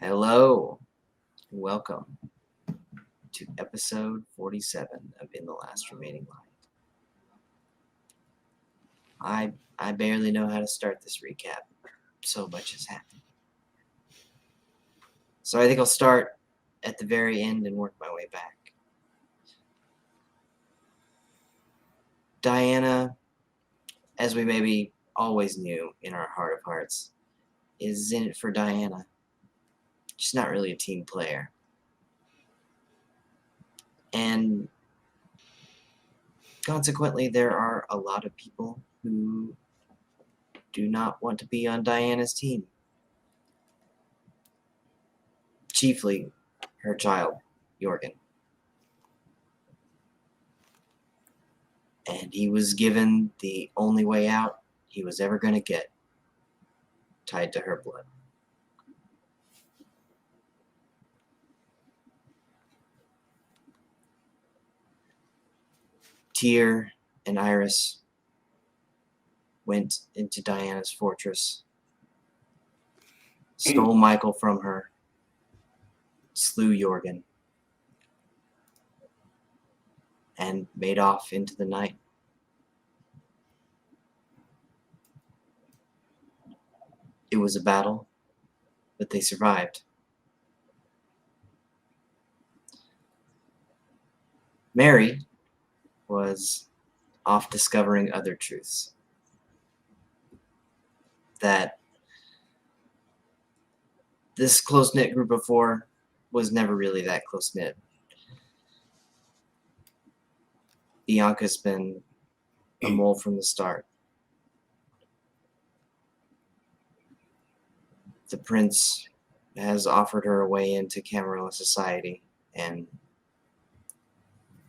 Hello, and welcome to episode 47 of In the Last Remaining Light. I barely know how to start this recap. So much has happened. So I think I'll start at the very end and work my way back. Diana, as we maybe always knew in our heart of hearts, is in it for Diana. She's not really a team player. And consequently, there are a lot of people who do not want to be on Diana's team. Chiefly her child, Jorgen. And he was given the only way out he was ever going to get, tied to her blood. Tyr and Iris went into Diana's fortress, stole Michael from her, slew Jorgen, and made off into the night. It was a battle, but they survived. Mary was off discovering other truths. That this close-knit group of four was never really that close-knit. Bianca's been a mole from the start. The prince has offered her a way into Camarilla society, and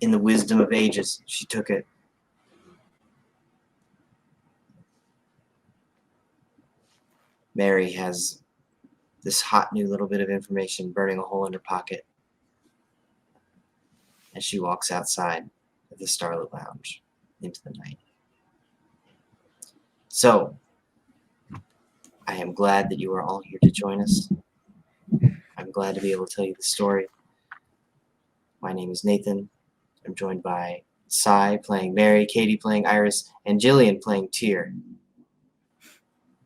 in the wisdom of ages, she took it. Mary has this hot new little bit of information burning a hole in her pocket as she walks outside of the Starlit Lounge into the night. So, I am glad that you are all here to join us. I'm glad to be able to tell you the story. My name is Nathan. I'm joined by Sai playing Mary, Katie playing Iris, and Jillian playing Tyr.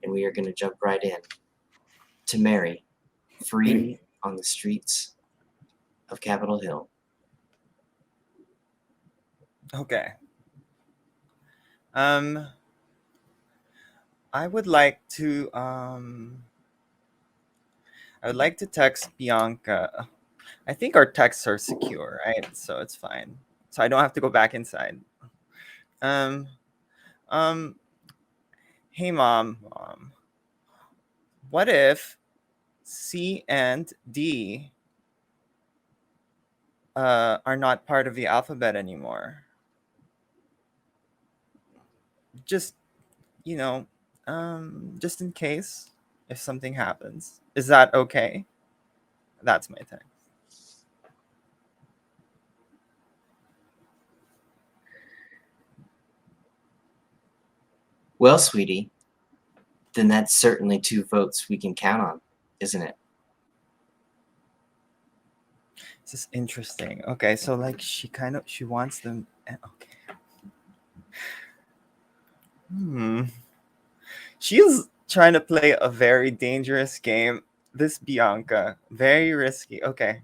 And we are going to jump right in to Mary, free on the streets of Capitol Hill. Okay. I would like to text Bianca. I think our texts are secure, right? So it's fine. So I don't have to go back inside. Um um hey mom, what if C and D are not part of the alphabet anymore? Just just in case if something happens. Is that okay? That's my text. Well, sweetie, then that's certainly 2 votes we can count on, isn't it? This is interesting. Okay, so like she wants them. Okay. She's trying to play a very dangerous game. This Bianca, very risky. Okay.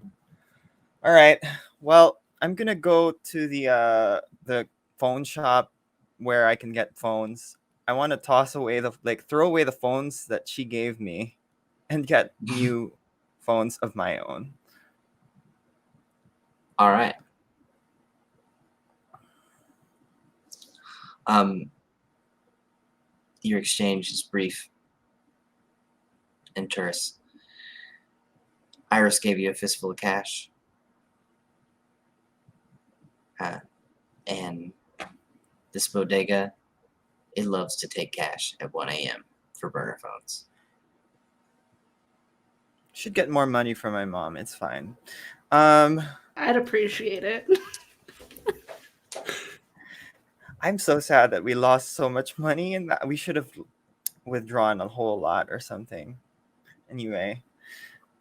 All right. Well, I'm gonna go to the phone shop where I can get phones. I want to throw away the phones that she gave me, and get new phones of my own. All right. Your exchange is brief and terse. Iris gave you a fistful of cash. And this bodega, it loves to take cash at 1 a.m. for burner phones. Should get more money from my mom. It's fine. I'd appreciate it. I'm so sad that we lost so much money, and that we should have withdrawn a whole lot or something. Anyway,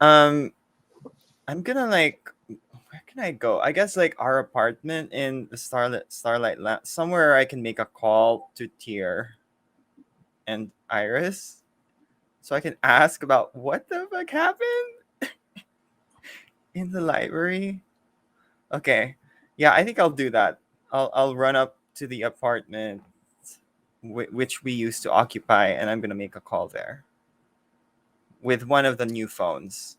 I'm gonna like, where can I go? I guess like our apartment in the Starlight somewhere I can make a call to Tier and Iris, so I can ask about what the fuck happened in the library. Okay, yeah, I think I'll do that. I'll run up to the apartment which we used to occupy, and I'm gonna make a call there with one of the new phones.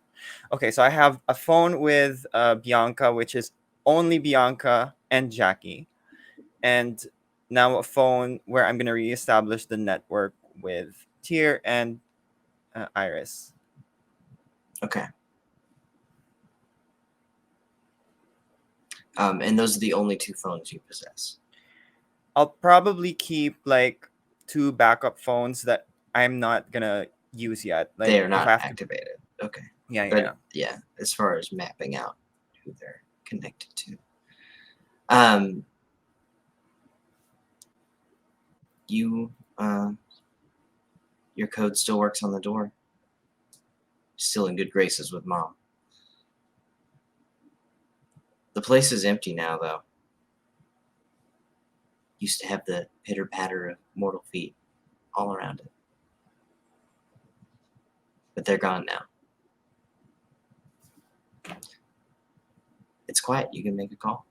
Okay, so I have a phone with Bianca, which is only Bianca and Jackie, and now a phone where I'm gonna reestablish the network with Tier and Iris. Okay. And those are the only two phones you possess. I'll probably keep like 2 backup phones that I'm not gonna use yet. Like They are if not I have to- activated. Okay. Yeah, But yeah. yeah, as far as mapping out who they're connected to. You your code still works on the door. Still in good graces with Mom. The place is empty now, though. Used to have the pitter-patter of mortal feet all around it. But they're gone now. It's quiet. You can make a call.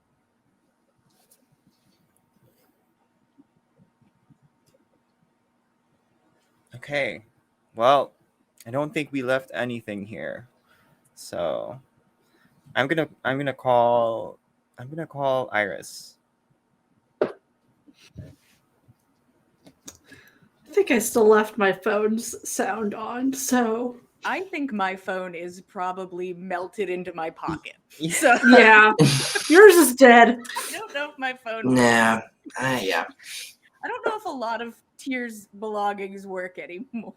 Okay. Well, I don't think we left anything here. So I'm gonna call Iris. I think I still left my phone's sound on, so I think my phone is probably melted into my pocket. Yeah. So yeah. Yours is dead. I don't know if my phone. Nah. Yeah. I don't know if a lot of Tier's belongings work anymore.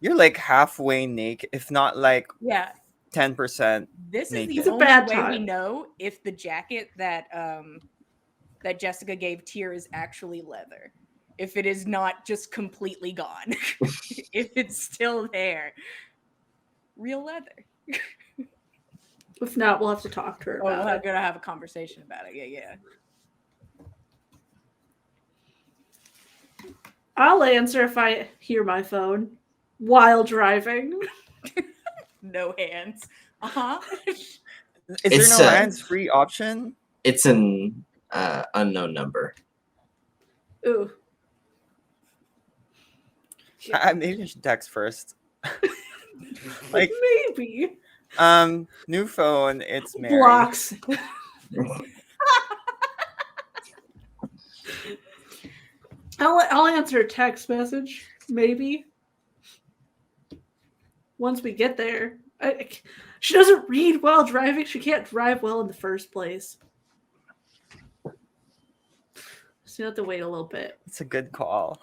You're like halfway naked, if not like Yeah, 10%. this is Naked. the It's a only bad way we time. know if the jacket that that Jessica gave Tier is actually leather. If it is not just completely gone. If it's still there. Real leather. If not, we'll have to talk to her Oh, about we're it. gonna have a conversation about it. Yeah. I'll answer if I hear my phone while driving. No hands. Uh-huh. Is It's, there no hands-free option? It's an unknown number. Ooh. Maybe I should text first. Like, Maybe. new phone, it's Mary. Blocks. I'll answer a text message, maybe. Once we get there. She doesn't read while driving. She can't drive well in the first place. So you have to wait a little bit. It's a good call.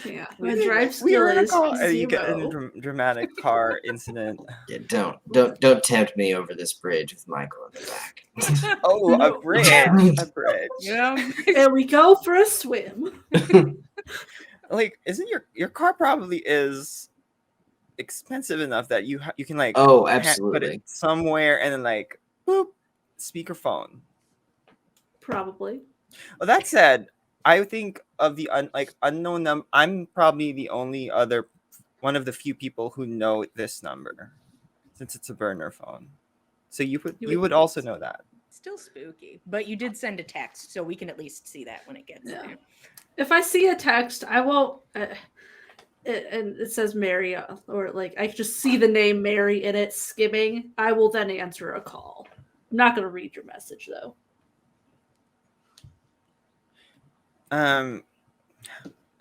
Yeah. We My were drive in skill a is call, and you get in zero. a dramatic car incident. Yeah, don't tempt me over this bridge with Michael in the back. Oh, No. a bridge. A bridge. You know? And we go for a swim. Like, isn't your car probably is expensive enough that you can like Oh, put absolutely. it somewhere and then like boop, speakerphone. Probably. Well, that said, I think of the unknown number. I'm probably the only other one of the few people who know this number, since it's a burner phone. So you would also know that. Still spooky. But you did send a text, so we can at least see that when it gets Yeah. there. If I see a text, I won't. And it says Mary, or like I just see the name Mary in it skimming. I will then answer a call. I'm not going to read your message though.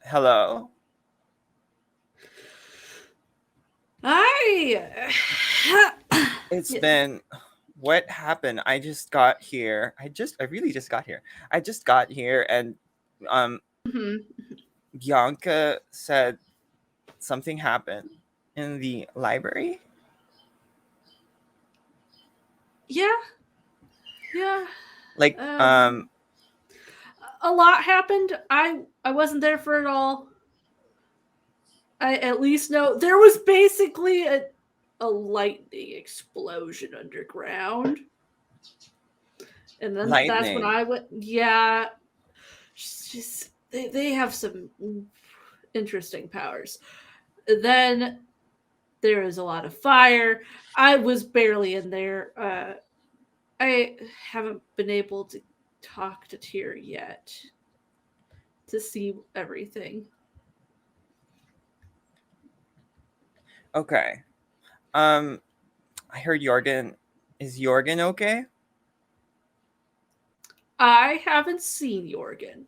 Hello. Hi. It's Yeah. been. What happened? I just got here. I really just got here. I just got here, and Mhm. Bianca said something happened in the library. Yeah. Like A lot happened. I wasn't there for it all. I at least know there was basically a lightning explosion underground. And then that's when Lightning. I went, yeah, they have some interesting powers. Then there is a lot of fire. I was barely in there. I haven't been able to talk to Tyr yet to see everything. Okay. I heard Jorgen. Is Jorgen okay? I haven't seen Jorgen,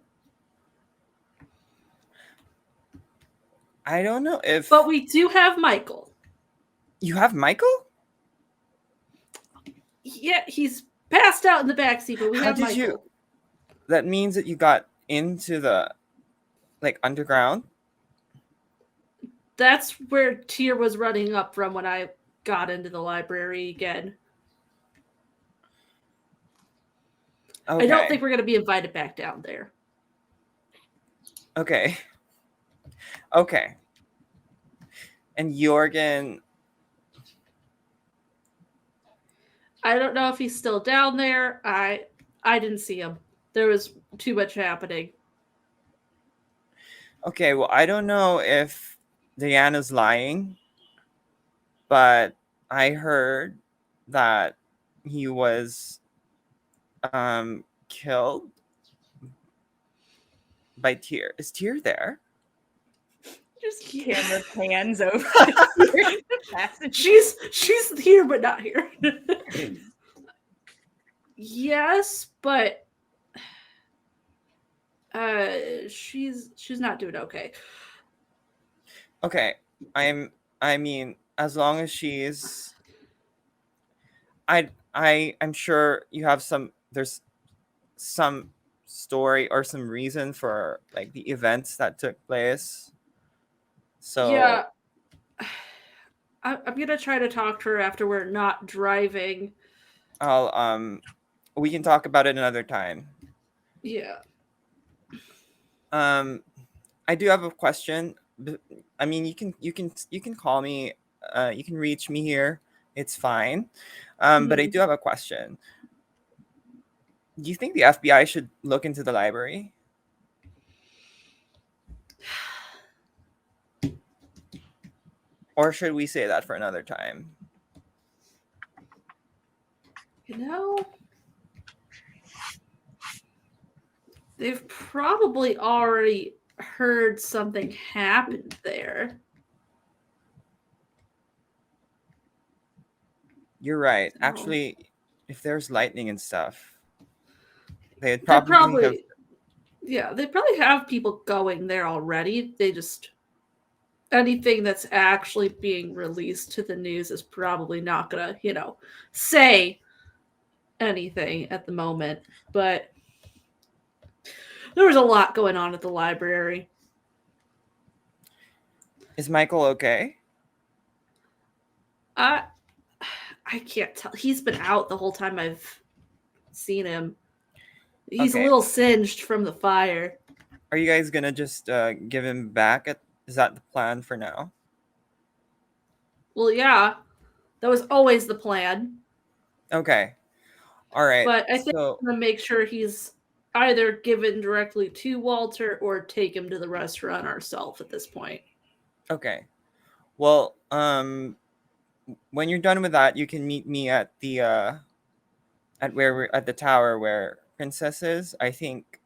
I don't know if but we do have Michael. you have Michael. Yeah, he's passed out in the backseat, but we How have did Michael. you? That means that you got into the underground. That's where Tyr was running up from when I got into the library again. Okay. I don't think we're going to be invited back down there. Okay. Okay. And Jorgen. I don't know if he's still down there. I didn't see him. There was too much happening. Okay, well, I don't know if Diana's lying, but I heard that he was killed by Tyr. Is Tyr there? Just camera pans over the passage. She's here but not here. Yes, but she's not doing okay. Okay, I mean, as long as she's, I'm sure you have there's some story or some reason for like the events that took place. So Yeah. I'm gonna try to talk to her after we're not driving. I'll we can talk about it another time. Yeah. I do have a question. I mean, you can call me. You can reach me here. It's fine. But I do have a question. Do you think the FBI should look into the library? Or should we say that for another time? You know, they've probably already heard something happened there. You're right. So, Actually, if there's lightning and stuff, they'd they probably have. yeah, they probably have people going there already. They just anything that's actually being released to the news is probably not gonna, say anything at the moment. But there was a lot going on at the library. Is Michael okay? I can't tell. He's been out the whole time I've seen him. He's a Okay. little singed from the fire. Are you guys gonna just give him back? Is that the plan for now? Well, yeah, that was always the plan. Okay. All right. But I think So I'm gonna make sure he's either given directly to Walter or take him to the restaurant ourselves at this point. okay. Well, when you're done with that, you can meet me at the at the tower where Princess is. I think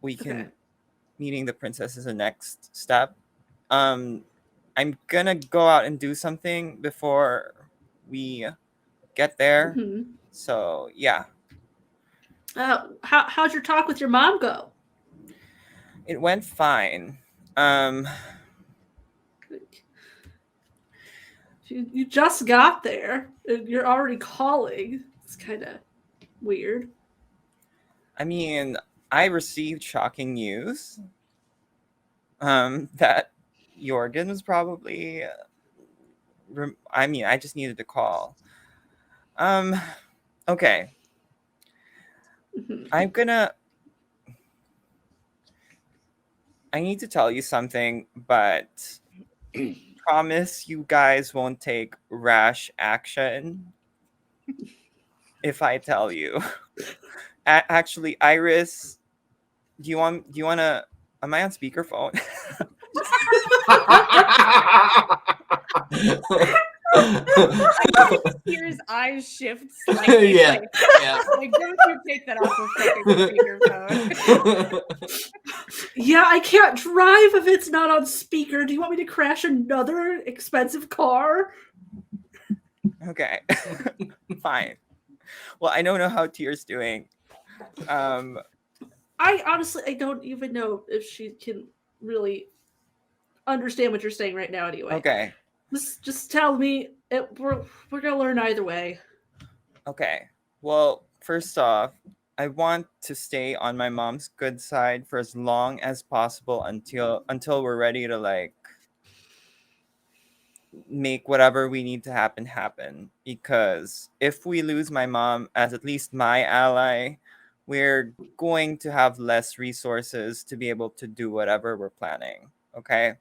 we can Okay. meeting the princess is the next step. I'm gonna go out and do something before we get there. Mm-hmm. So yeah, How'd your talk with your mom go? it went fine. You just got there and you're already calling. It's kind of weird. I mean, I received shocking news. That Jorgen was probably. I mean, I just needed to call. Okay. Mhm. I need to tell you something, but promise you guys won't take rash action if I tell you. Actually, Iris, do you want to? Am I on speakerphone? Tears' eyes shift slightly. Yeah. Like, don't you take that off of fucking speakerphone. Yeah, I can't drive if it's not on speaker. Do you want me to crash another expensive car? Okay, fine. Well, I don't know how Tears doing. I honestly, I don't even know if she can really understand what you're saying right now. Anyway, Okay, just tell me. We're gonna learn either way. okay. Well, first off, I want to stay on my mom's good side for as long as possible until we're ready to like make whatever we need to happen, because if we lose my mom as at least my ally, we're going to have less resources to be able to do whatever we're planning. Okay,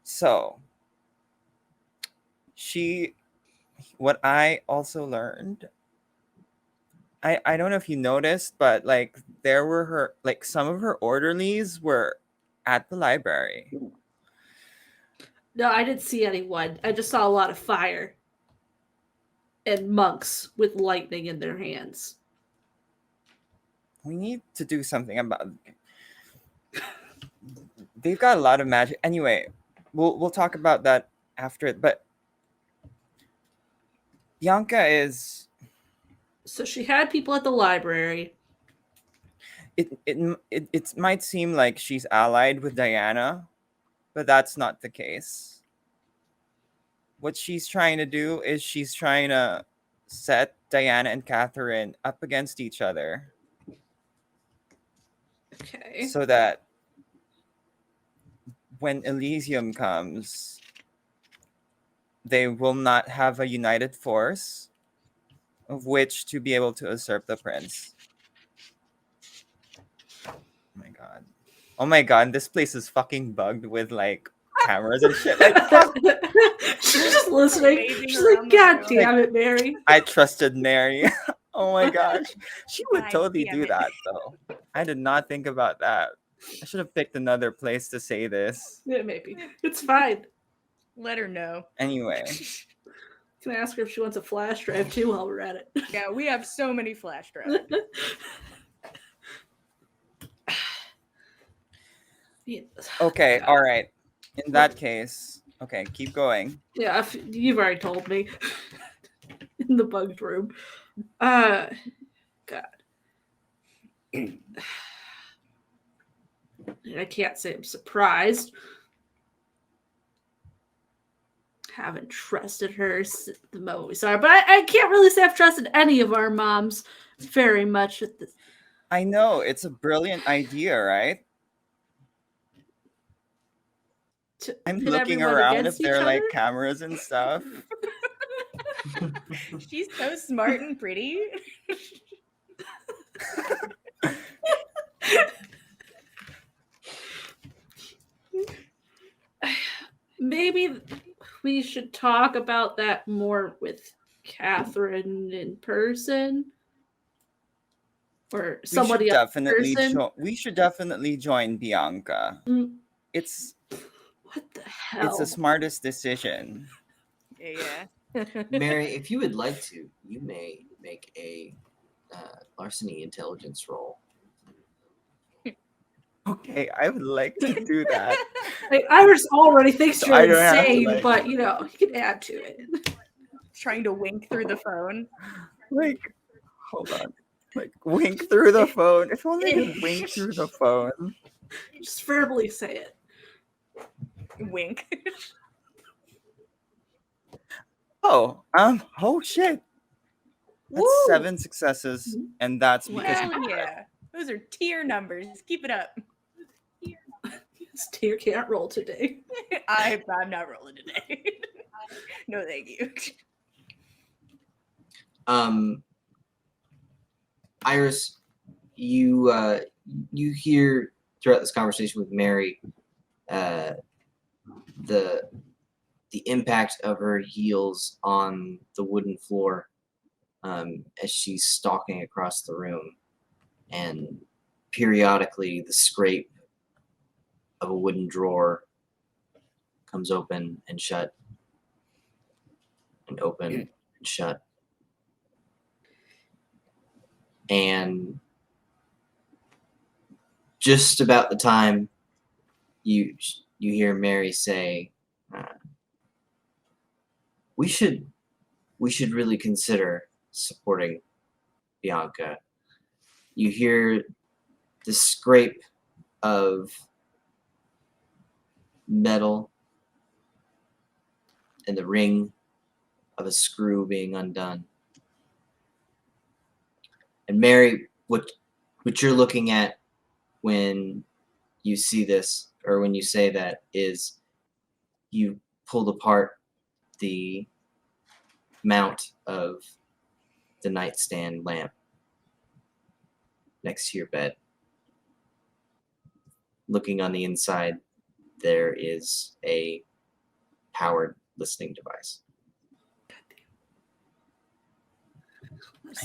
so what I also learned, I don't know if you noticed, but like there were some of her orderlies were at the library. No, I didn't see anyone. I just saw a lot of fire and monks with lightning in their hands. We need to do something about. They've got a lot of magic. Anyway, we'll talk about that after it. But Bianca is So she had people at the library. it might seem like she's allied with Diana, but that's not the case. What she's trying to do is she's trying to set Diana and Catherine up against each other Okay. so that when Elysium comes, they will not have a united force of which to be able to usurp the prince. Oh my god. Oh my god, this place is fucking bugged with like cameras and shit. Like, fuck. She's just listening. Waving She's like, around the God room. damn it, Mary. I trusted Mary. Oh my gosh. She would God totally damn do it. that though. I did not think about that. I should have picked another place to say this. Yeah, maybe. It's fine. Let her know. Anyway. Can I ask her if she wants a flash drive too while we're at it? Yeah, we have so many flash drives. Okay, all right. In that case, okay, keep going. Yeah, you've already told me. In the bugged room. God. I can't say I'm surprised. Haven't trusted her since the moment we saw her, but I can't really say I've trusted any of our moms very much at this. I know, it's a brilliant idea, right? I'm Pit looking everyone around if against there are each like other? cameras and stuff. She's so smart and pretty. Maybe we should talk about that more with Catherine in person. Or somebody else in person. We should definitely join Bianca. Mm. It's What the hell? It's the smartest decision. Yeah. Mary, if you would like to, you may make a larceny intelligence roll. Okay, I would like to do that. Like, Iris already thinks So you're I don't have to, insane, like- but you know, you can add to it. Trying to wink through the phone. Like, hold on. Like, wink through the phone. If only I could wink through the phone. Just verbally say it. Wink. Oh shit. That's Woo! 7 successes, and that's because Hell yeah. Those are tier numbers. Keep it up. Steer can't roll today. I'm not rolling today. No, thank you. Iris, you hear throughout this conversation with Mary, the impact of her heels on the wooden floor as she's stalking across the room, and periodically the scrape of a wooden drawer comes open and shut, and open and shut. And just about the time you hear Mary say, we should really consider supporting Bianca. You hear the scrape of metal and the ring of a screw being undone. And Mary, what you're looking at when you see this, or when you say that, is you pulled apart the mount of the nightstand lamp next to your bed. Looking on the inside, there is a powered listening device.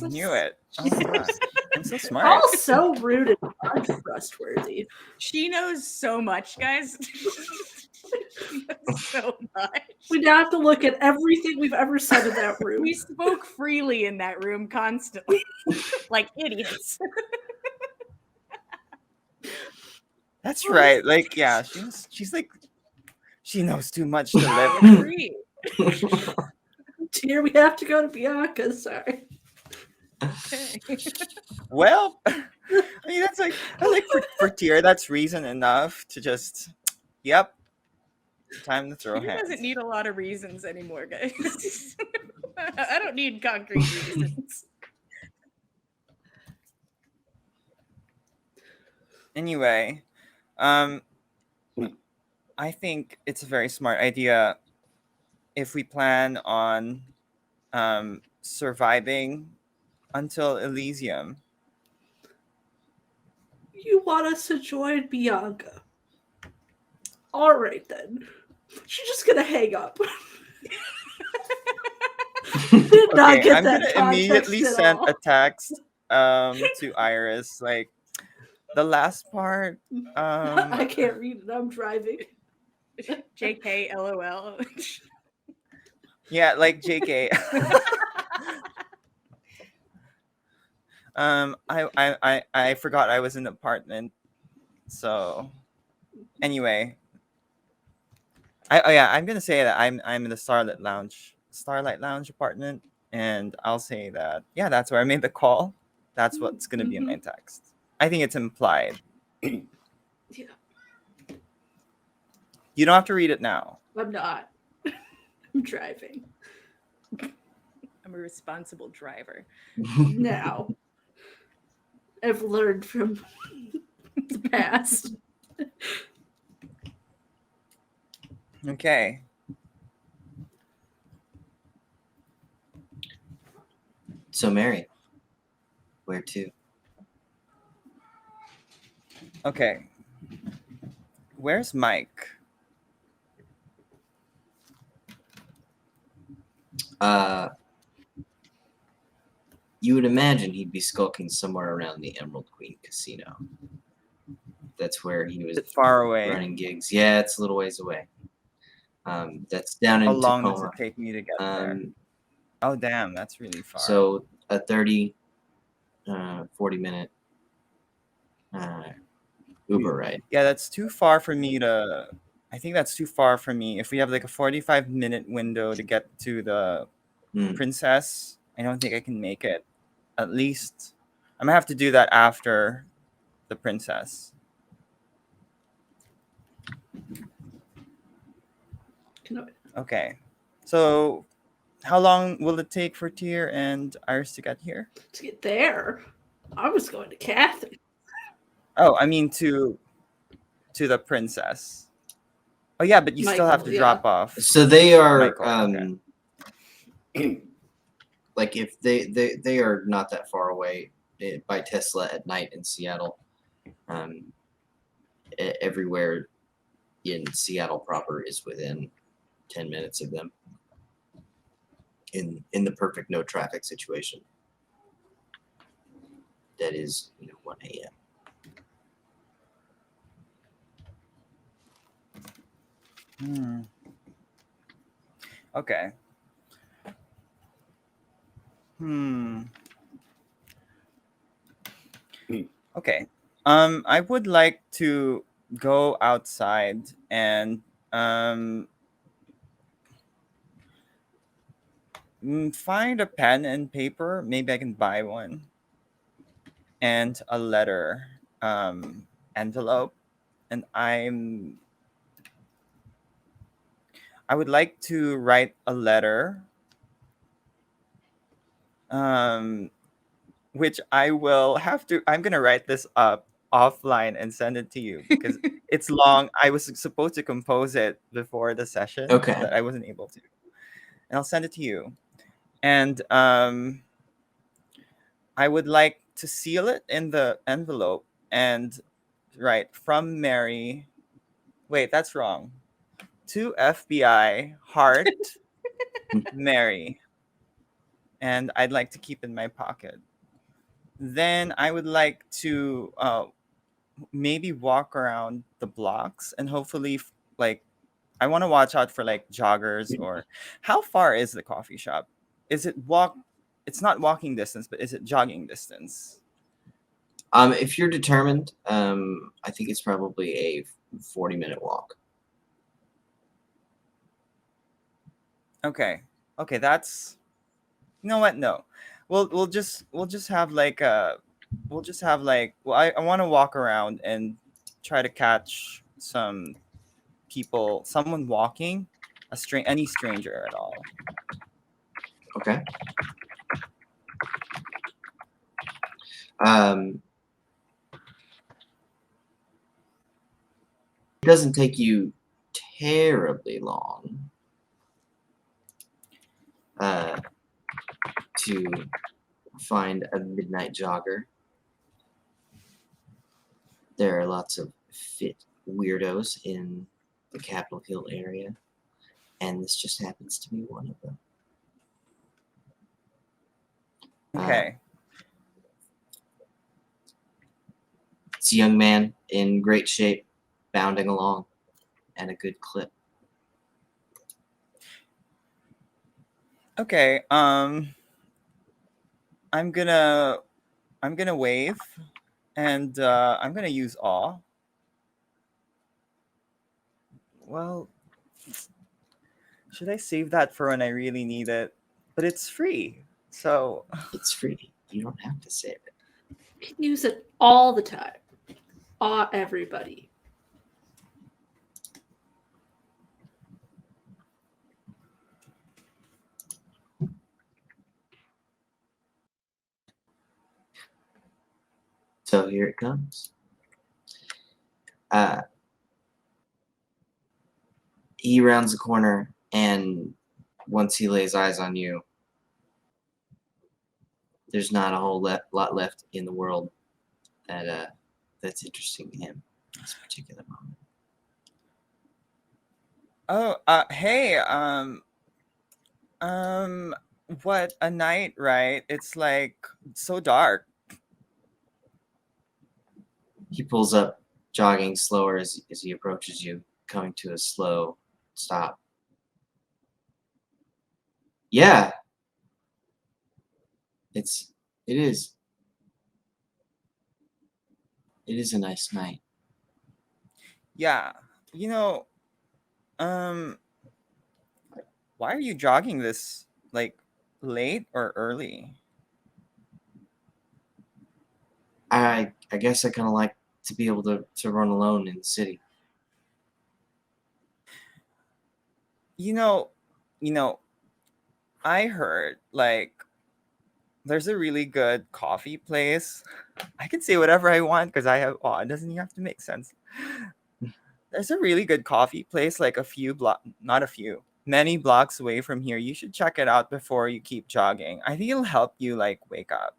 I knew it. Oh my gosh. I'm so smart. All so rude and untrustworthy. She knows so much, guys. She knows so much. We now have to look at everything we've ever said in that room. We spoke freely in that room constantly, like idiots. That's right. Like, yeah, she's like, she knows too much to live. Agree. Dear, we have to go to Bianca. Sorry. Okay. Well, I mean, that's like, for Tier, that's reason enough to just, yep, time to throw He hands. doesn't need a lot of reasons anymore, guys. I don't need concrete reasons. Anyway, I think it's a very smart idea if we plan on surviving until Elysium. You want us to join Bianca? All right, then. She's just gonna hang up. Did not Okay, get I'm that gonna immediately context at send all. a text to Iris, like the last part. I can't read it. I'm driving. JK, LOL. Yeah, like JK. I forgot I was in the apartment. So anyway, I'm gonna say that I'm in the Starlight Lounge apartment, and I'll say that that's where I made the call. That's what's gonna be in my text. I think it's implied. Yeah. You don't have to read it now. I'm not. I'm driving. I'm a responsible driver. Now. I've learned from the past. Okay. So, Mary, where to? Okay. Where's Mike? You would imagine he'd be skulking somewhere around the Emerald Queen Casino. That's where he was Is it far away? running gigs. Yeah, it's a little ways away. That's down in How long does Tacoma. it take me to get there? Oh, damn, that's really far. So a 30, 40-minute Uber ride. Yeah, that's too far for me to. I think that's too far for me. If we have like a 45-minute window to get to the princess, I don't think I can make it. At least I'm gonna have to do that after the princess. Okay. So how long will it take for Tyr and Iris to get here? To get there, I was going to Catherine. Oh, I mean to the princess. Oh yeah, but you still have to Michael, drop off. So they are Michael, okay. like if they are not that far away by Tesla at night in Seattle. Everywhere in Seattle proper is within 10 minutes of them. In the perfect no traffic situation. That is, 1 a.m. Okay. Okay. I would like to go outside and find a pen and paper. Maybe I can buy one. And a letter envelope. And I would like to write a letter which I will have to. I'm gonna write this up offline and send it to you because it's long. I was supposed to compose it before the session, Okay. but I wasn't able to. And I'll send it to you. And I would like to seal it in the envelope and write from Mary. Wait, that's wrong. To FBI heart Mary, and I'd like to keep in my pocket. Then I would like to maybe walk around the blocks and hopefully like I want to watch out for like joggers. Or how far is the coffee shop? Is it walk It's not walking distance, but is it jogging distance? If you're determined, I think it's probably a 40-minute walk. Okay. That's, you know what? No. We'll just have like well, I want to walk around and try to catch some people, someone walking, any stranger at all. Okay. It doesn't take you terribly long to find a midnight jogger. There are lots of fit weirdos in the Capitol Hill area, and this just happens to be one of them. Okay. It's a young man in great shape, bounding along at a good clip. Okay. I'm gonna wave, and I'm gonna use awe. Well, should I save that for when I really need it? But it's free, so It's free. You don't have to save it. You can use it all the time. Awe everybody. So here it comes. He rounds the corner, and once he lays eyes on you, there's not a whole lot left in the world that's interesting to him at this particular moment. Oh, hey, what a night, right? It's like so dark. He pulls up, jogging slower as he approaches you, coming to a slow stop. Yeah, it is. It is a nice night. Yeah, you know, um, why are you jogging this like late or early? I guess I kind of like to be able to run alone in the city. You know, I heard like there's a really good coffee place. I can say whatever I want because I have. Oh, it doesn't even have to make sense. There's a really good coffee place, like not a few, many blocks away from here. You should check it out before you keep jogging. I think it'll help you like wake up.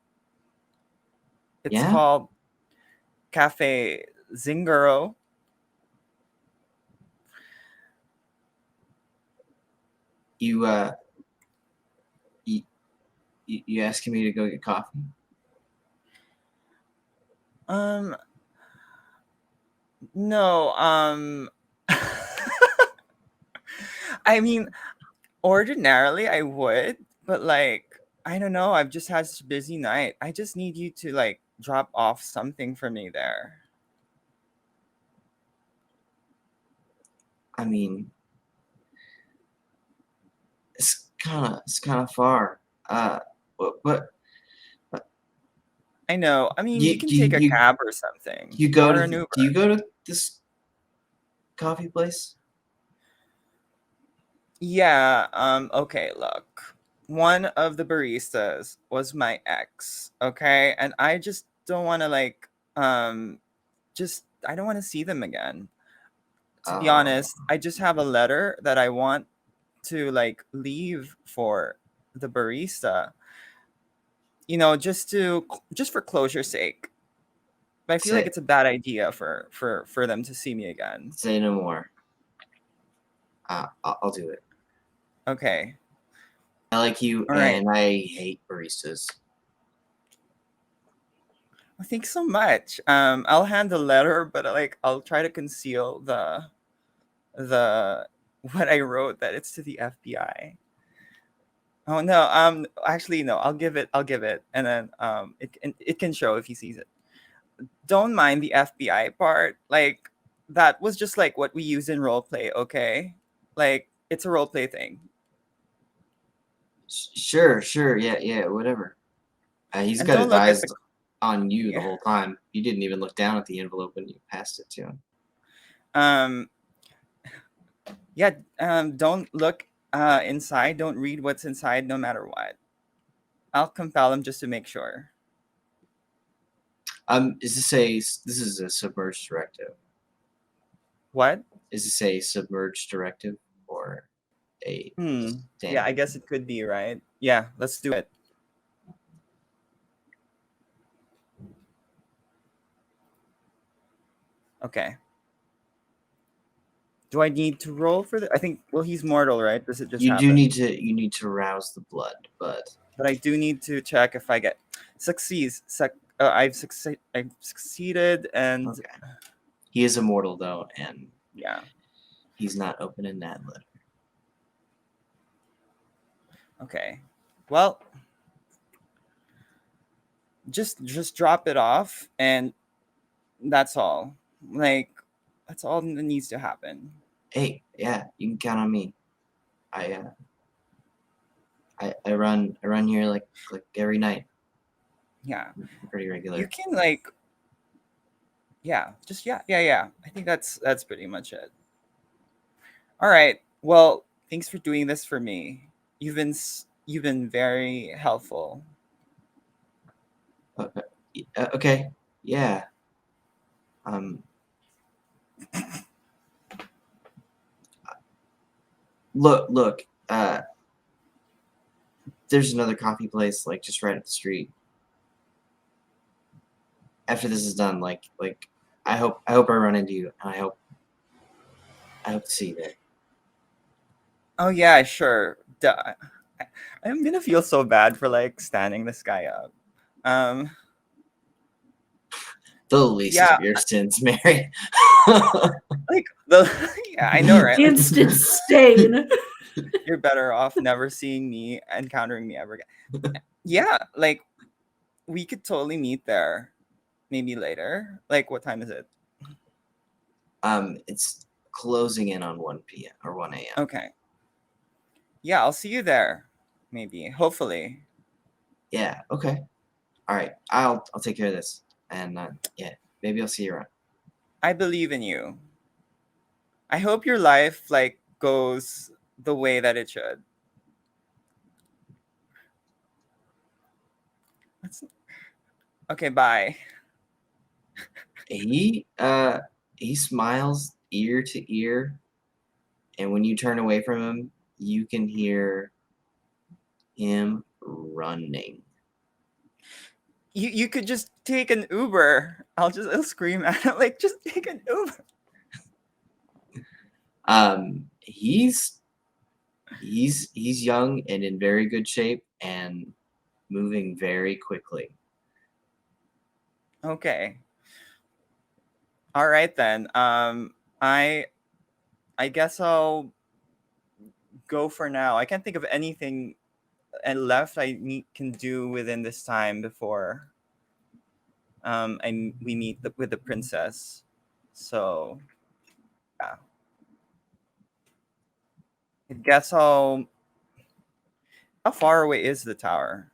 It's Yeah? called Cafe Zingaro. You you asking me to go get coffee? No. I mean, ordinarily I would, but like I don't know. I've just had such a busy night. I just need you to like drop off something for me there. I mean, it's kind of far. But I know. I mean, you you can you take a you cab or something, you go or to an Uber. do you go to this coffee place? Yeah. Okay. Look, one of the baristas was my ex. Okay, and I just don't want to like just I don't want to see them again. To be Oh, honest, I just have a letter that I want to like leave for the barista. Just for closure's sake. But I feel like say it's a bad idea for them to see me again. say no more. I'll do it. Okay. I like you, All right. and I hate baristas. Well, thanks so much. I'll hand the letter, but like I'll try to conceal the what I wrote that it's to the FBI. Oh no. Actually no. I'll give it, and then it can show if he sees it. Don't mind the FBI part. Like that was just like what we use in role play. Okay, like it's a role play thing. Sure, yeah, whatever. He's And got don't his look at the eyes on you the yeah. whole time. You didn't even look down at the envelope when you passed it to him. Um yeah. Don't look inside. Don't read what's inside, no matter what. I'll compel him just to make sure. This is a submerged directive? What? Is this a submerged directive or a Yeah, I standard? guess it could be, right? Yeah, let's do it. Okay. Do I need to roll for the? I think. Well, he's mortal, right? Does it just happen? You need to rouse the blood, but But I do need to check if I get succeeds. I've succeeded, and okay. He is immortal though, and yeah. he's not opening that letter. Okay. Well, just drop it off, and that's all. Like that's all that needs to happen. Hey, yeah, you can count on me. I I run here like every night, Yeah. pretty You regular. can like. Yeah. Just yeah. I think that's pretty much it. All right. Well, thanks for doing this for me. You've been very helpful. Okay, yeah. Um, look. There's another coffee place like just right up the street. After this is done, I hope I run into you, and I hope to see you there. Oh yeah, sure. Duh. I'm gonna feel so bad for like standing this guy up. Um, The least yeah, of your sins, Mary. like the yeah, I know, right? Like Instant stain. you're better off never seeing me, encountering me ever again. Yeah, like we could totally meet there, maybe later. Like what time is it? It's closing in on 1 p.m. or 1 a.m. Okay. Yeah, I'll see you there. Maybe, hopefully. Yeah. Okay. All right. I'll take care of this, and yeah, maybe I'll see you around. I believe in you. I hope your life like goes the way that it should. That's... Okay, bye. He smiles ear to ear, and when you turn away from him, you can hear him running. You could just take an Uber. I'll scream at him like just take an Uber. He's He's young and in very good shape and moving very quickly. Okay. All right then. I guess I'll go for now. I can't think of anything left can do within this time before we meet with the princess. So yeah, I guess I'll. How far away is the tower?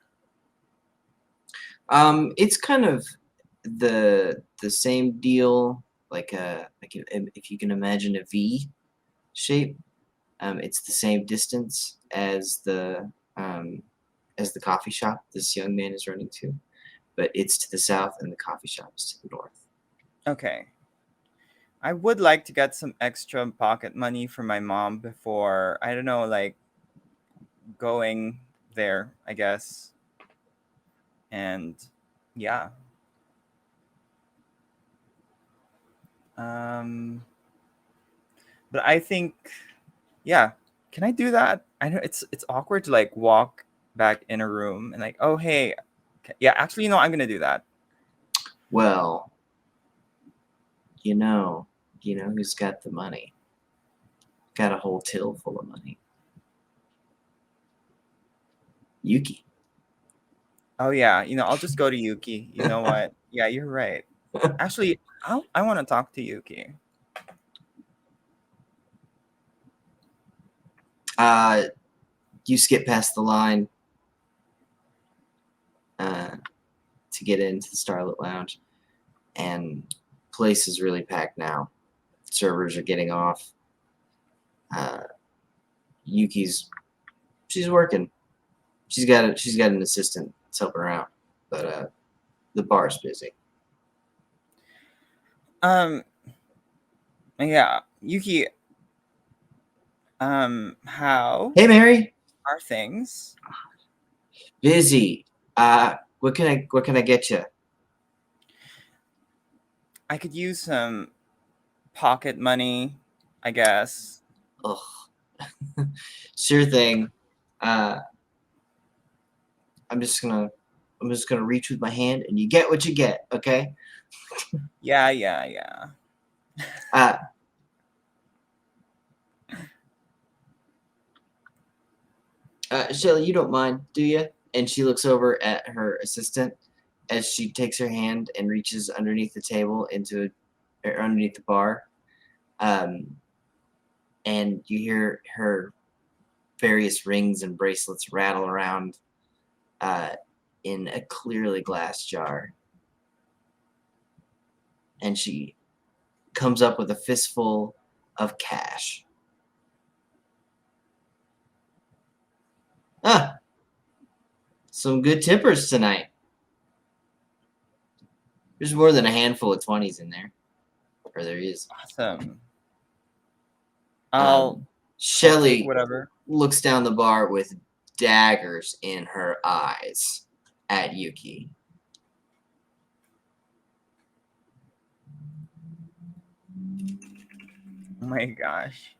It's kind of the same deal, like if you can imagine a V shape. It's the same distance as the coffee shop this young man is running to, but it's to the south and the coffee shop is to the north. Okay. I would like to get some extra pocket money for my mom before, I don't know, like going there, I guess. And yeah. Um but I think yeah, can I do that? I know it's awkward to like walk back in a room and like, "Oh, hey, yeah, actually no, I'm going to do that." Well, you know who's got the money? Got a whole till full of money. Yuki. Oh yeah, I'll just go to Yuki. You know what? Yeah, you're right. Actually, I want to talk to Yuki. You skip past the line to get into the Starlit Lounge, and place is really packed now. Servers are getting off. Uh, she's working. She's got an assistant that's helping her out, but the bar's busy. Um yeah, Yuki, how Hey, Mary. are things? Busy. What can I get you? I could use some pocket money, I guess. Ugh. Sure thing. Uh, I'm just gonna reach with my hand, and you get what you get. Okay. Yeah. Uh, Shelly, you don't mind, do you? And she looks over at her assistant as she takes her hand and reaches underneath the table or underneath the bar. And you hear her various rings and bracelets rattle around in a clearly glass jar. And she comes up with a fistful of cash. Ah, some good tippers tonight. There's more than a handful of 20s in there. Or there is. Awesome. I'll take Shelly whatever. looks down the bar with daggers in her eyes at Yuki. Oh my gosh.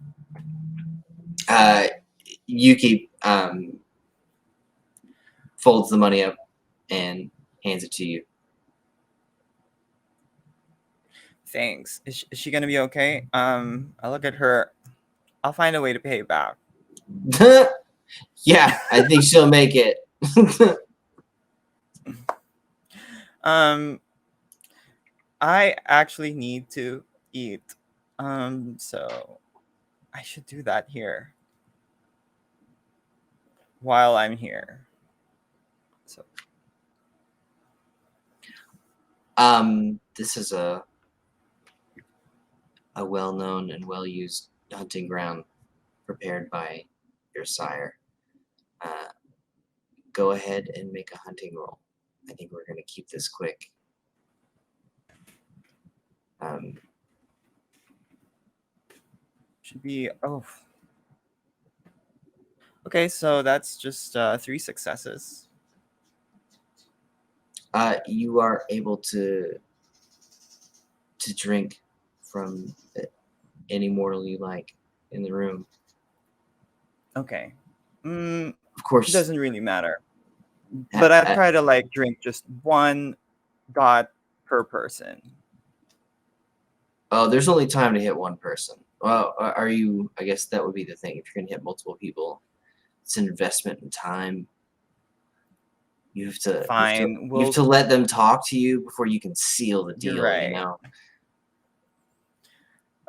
Yuki folds the money up and hands it to you. Thanks. Is she gonna be okay? I look at her. I'll find a way to pay back. Yeah, I think she'll make it. I actually need to eat. So I should do that here while I'm here. So This is a well-known and well-used hunting ground prepared by your sire. Go ahead and make a hunting roll. I think we're going to keep this quick. should be okay, so that's just 3 successes. You are able to drink from any mortal you like in the room. Okay. Of It course, doesn't really matter. But I try to like drink just 1 dot per person. oh, there's only time to hit one person. Well, are you? I guess that would be the thing. If you're gonna hit multiple people, it's an investment in time. You have to. Fine. You have We'll. to let them talk to you before you can seal the You're deal. right. You know.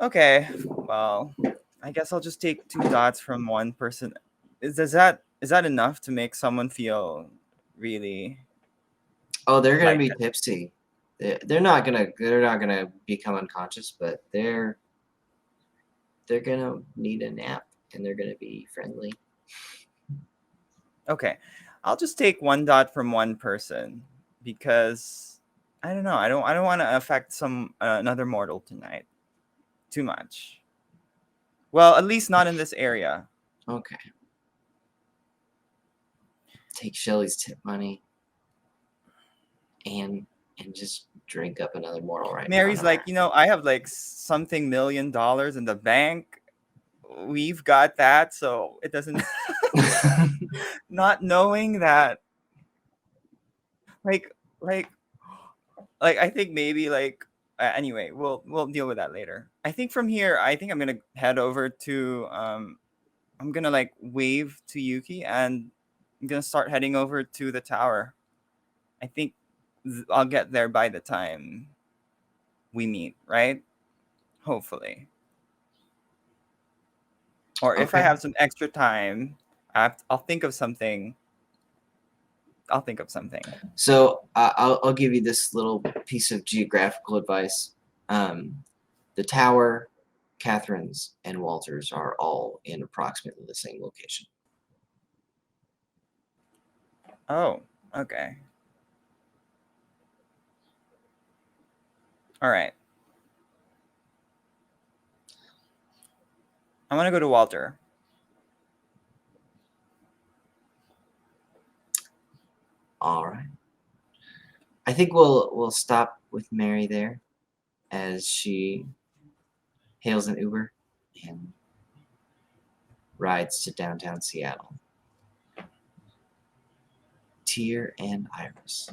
Okay. Well, I guess I'll just take 2 dots from one person. Is that enough to make someone feel really Oh, they're gonna like be tipsy. They're not gonna become unconscious, but they're gonna need a nap and they're gonna be friendly. okay? I'll just take 1 dot from one person because I don't know. I don't want to affect some another mortal tonight too much. Well, at least not in this area. Okay. Take Shelly's tip money and just drink up another mortal right Mary's now. like, I have like something $1 million in the bank. We've got that, so it doesn't. Not knowing that, like, like, I think maybe like. Anyway, we'll deal with that later. I think from here, I think I'm gonna head over to. I'm gonna like wave to Yuki, and I'm gonna start heading over to the tower. I think I'll get there by the time we meet, right? Hopefully. Or if I Okay. have some extra time, I'll think of something. I'll think of something. So I'll give you this little piece of geographical advice. The tower, Catherine's, and Walter's are all in approximately the same location. Oh, okay. All right. I want to go to Walter. All right. I think we'll stop with Mary there as she hails an Uber and rides to downtown Seattle. Tyr and Iris.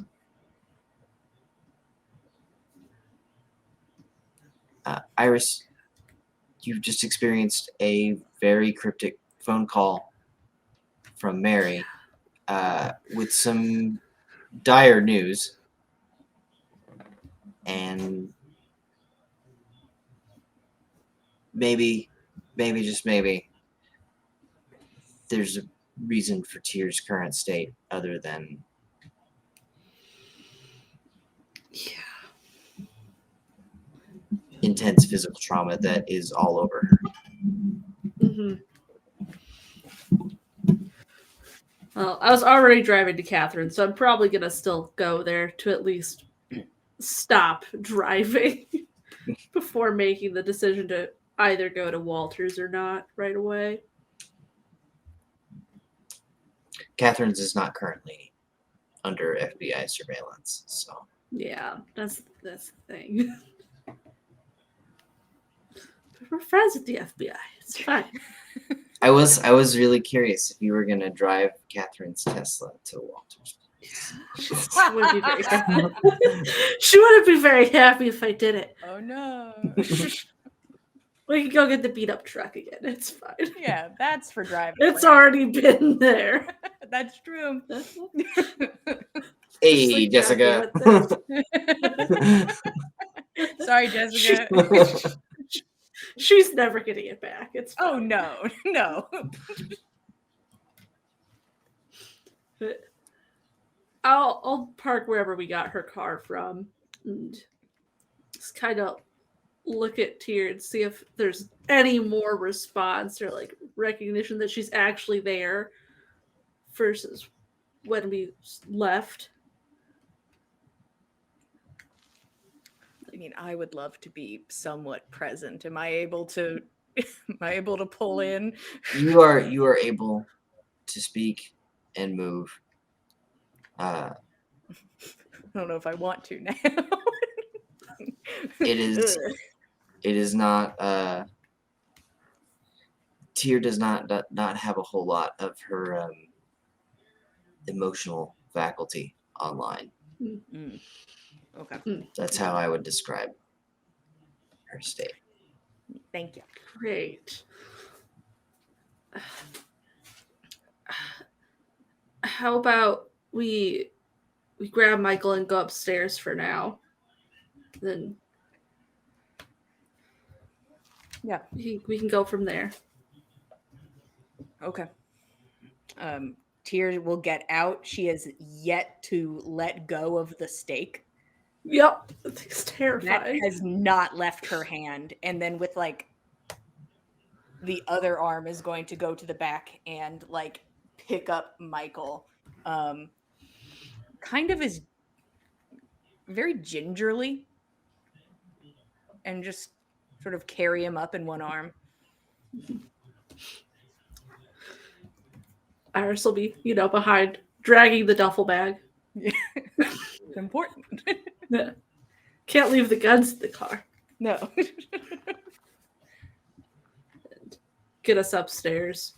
Iris, you've just experienced a very cryptic phone call from Mary with some dire news. And maybe, just maybe, there's a reason for Tyr's current state other than intense physical trauma that is all over her. Mm-hmm. Well, I was already driving to Catherine, so I'm probably gonna still go there to at least stop driving before making the decision to either go to Walters or not right away. Catherine's is not currently under FBI surveillance, so Yeah, that's the thing. But we're friends with the FBI. It's fine. I was really curious if you were gonna drive Catherine's Tesla to Walter's. She wouldn't be very happy. She wouldn't be very happy if I did it. Oh no. We can go get the beat up truck again. It's fine. Yeah, that's for driving. It's around. already been there. That's true. Hey, Just, like, Jessica. Sorry, Jessica. She's never getting it back. It's fine. Oh no, no. But I'll park wherever we got her car from and just kind of look at Tyr and see if there's any more response or like recognition that she's actually there versus when we left. I mean, I would love to be somewhat present. Am I able to pull in? You are able to speak and move. I don't know if I want to now. It is not Tyr does not have a whole lot of her emotional faculty online. Mm. Okay. That's how I would describe her state. Thank you. Great. How about we grab Michael and go upstairs for now? Then Yeah. we can go from there. Okay. Tyr will get out. She has yet to let go of the stake. Yep. It's That terrifying. has not left her hand. And then with like the other arm is going to go to the back and like pick up Michael. Kind of as very gingerly and just sort of carry him up in one arm. Iris will be, behind, dragging the duffel bag. It's important. Yeah. Can't leave the guns in the car. No. Get us upstairs.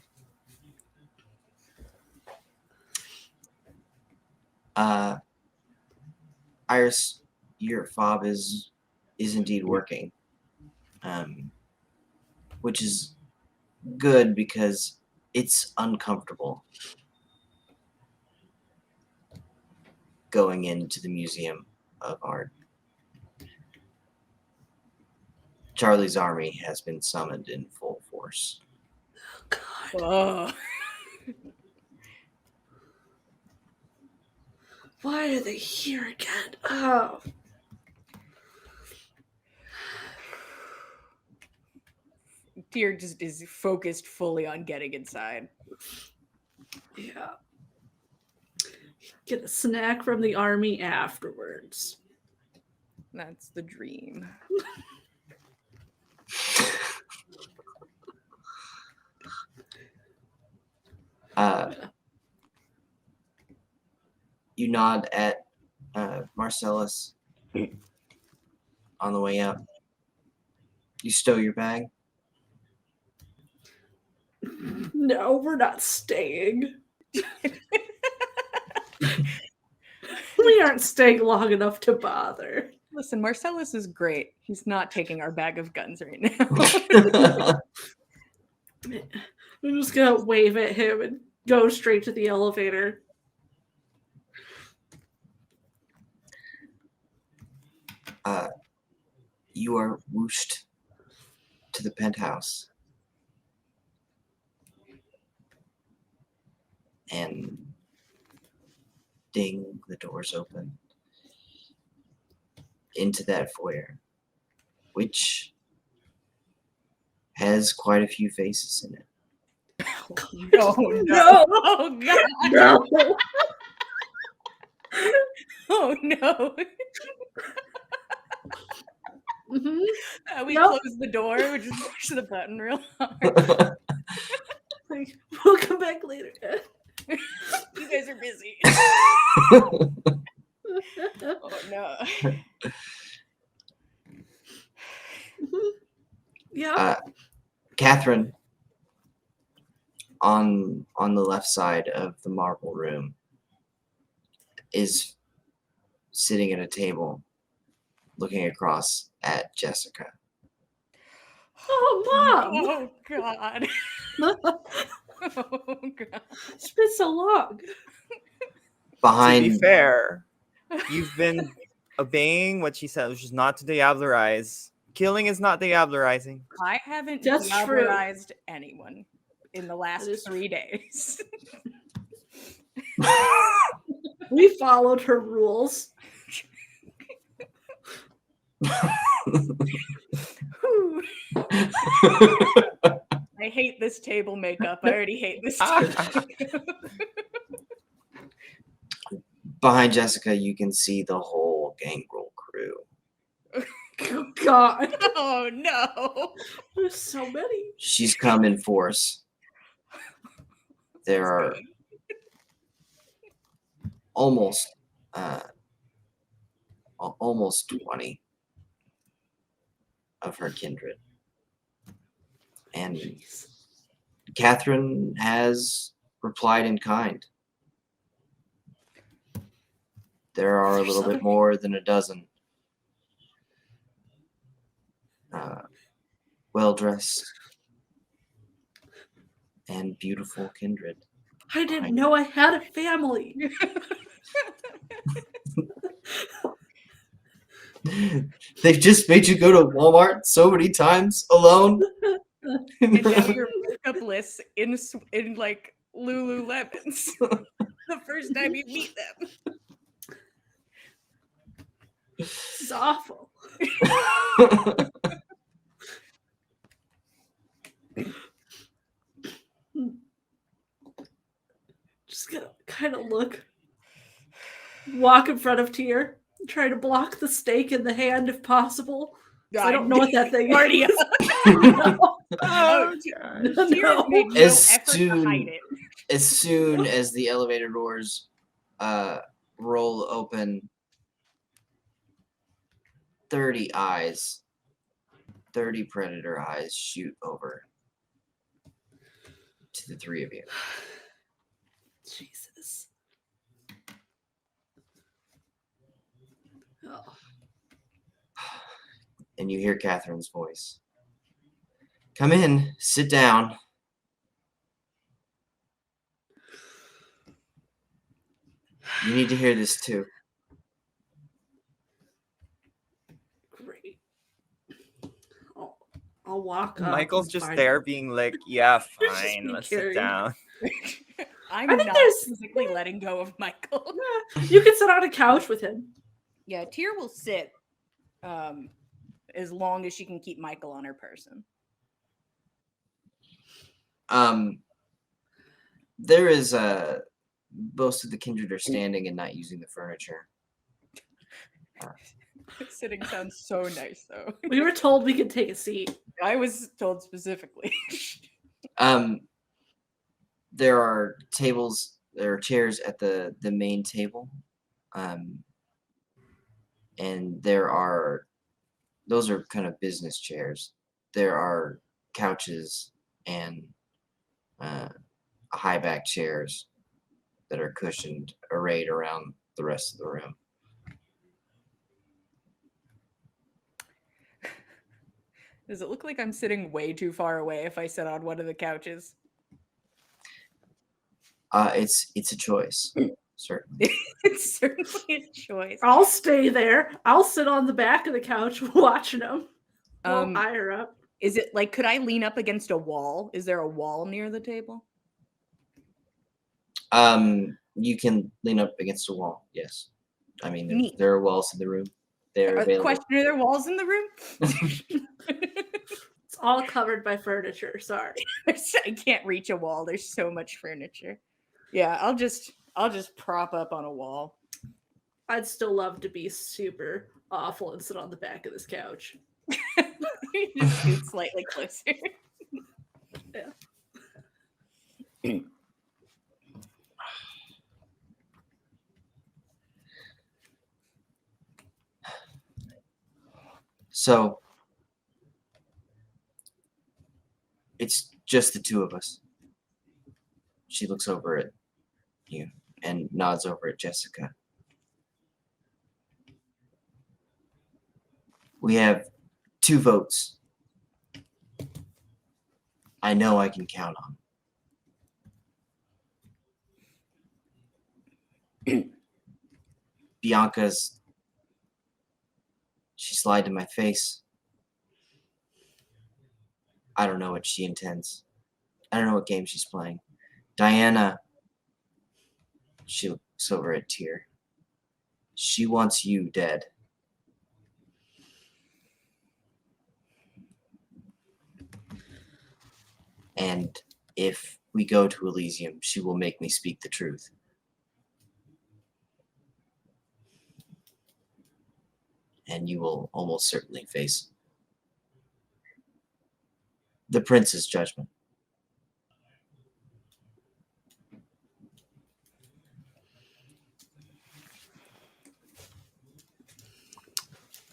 Iris, your fob is indeed working, which is good because it's uncomfortable going into the Museum of Art. Charlie's army has been summoned in full force. God. Oh. Why are they here again? Oh. Tyr just is focused fully on getting inside. Yeah. Get a snack from the army afterwards. That's the dream. You nod at Marcellus on the way out. You stow your bag. No, we're not staying. We aren't staying long enough to bother. Listen, Marcellus is great. He's not taking our bag of guns right now. I'm just gonna wave at him and go straight to the elevator. You are whooshed to the penthouse. And ding, the doors open into that foyer, which has quite a few faces in it. Oh, no. No. Oh, God. No. Oh, no. Mm-hmm. We Nope. close the door. We just push the button real hard. Like, we'll come back later. You guys are busy. Oh, no. Yeah. Catherine, on the left side of the marble room, is sitting at a table looking across at Jessica. Oh, Mom! Oh, God. Oh, God. It's been so long. Behind, To be fair, you've been obeying what she said, which is not to diablerize. Killing is not diablerizing. I haven't That's true. diablerized anyone in the last That is 3 days. We followed her rules. Whew. I hate this table makeup. I already hate this table makeup. behind Jessica, you can see the whole Gangrel crew. Oh, God. Oh, no. There's so many. She's come in force. There are almost 20 of her kindred. And Catherine has replied in kind. There are a little bit more than a dozen well-dressed and beautiful kindred. I didn't know I had a family. They've just made you go to Walmart so many times alone. And now your pickup list in like Lululemons the first time you meet them. This is awful. Just gonna kind of walk in front of Tyr, try to block the stake in the hand if possible. I don't know what that thing Already is. Oh, God. Tyr made no effort to hide it. As soon as the elevator doors roll open, 30 eyes, 30 predator eyes shoot over to the three of you. Jesus. Oh. And you hear Catherine's voice. Come in, sit down. You need to hear this too. Great. I'll walk up. Michael's and just find there him. being like, yeah, You're just fine, being let's sit carried. down. I'm I think not there's- physically letting go of Michael. You can sit on a couch with him. Yeah, Tyr will sit as long as she can keep Michael on her person. There is most of the kindred are standing and not using the furniture. Sitting sounds so nice, though. We were told we could take a seat. I was told specifically. There are chairs at the main table. And those are kind of business chairs. There are couches and high back chairs that are cushioned, arrayed around the rest of the room. Does it look like I'm sitting way too far away if I sit on one of the couches? It's a choice, certainly. It's certainly a choice. I'll stay there. I'll sit on the back of the couch watching him. Higher up. Is it like, could I lean up against a wall? Is there a wall near the table? You can lean up against a wall. Yes, I mean Neat. there are walls in the room. They're available. Question: are there walls in the room? It's all covered by furniture. Sorry. I can't reach a wall. There's so much furniture. Yeah, I'll just prop up on a wall. I'd still love to be super awful and sit on the back of this couch. Just scoot slightly closer. Yeah. So it's just the two of us. She looks over at you and nods over at Jessica. We have 2 votes. I know I can count on. She lied to my face. I don't know what she intends. I don't know what game she's playing. Diana, she looks over at Tyr. She wants you dead. And if we go to Elysium, she will make me speak the truth. And you will almost certainly face the prince's judgment.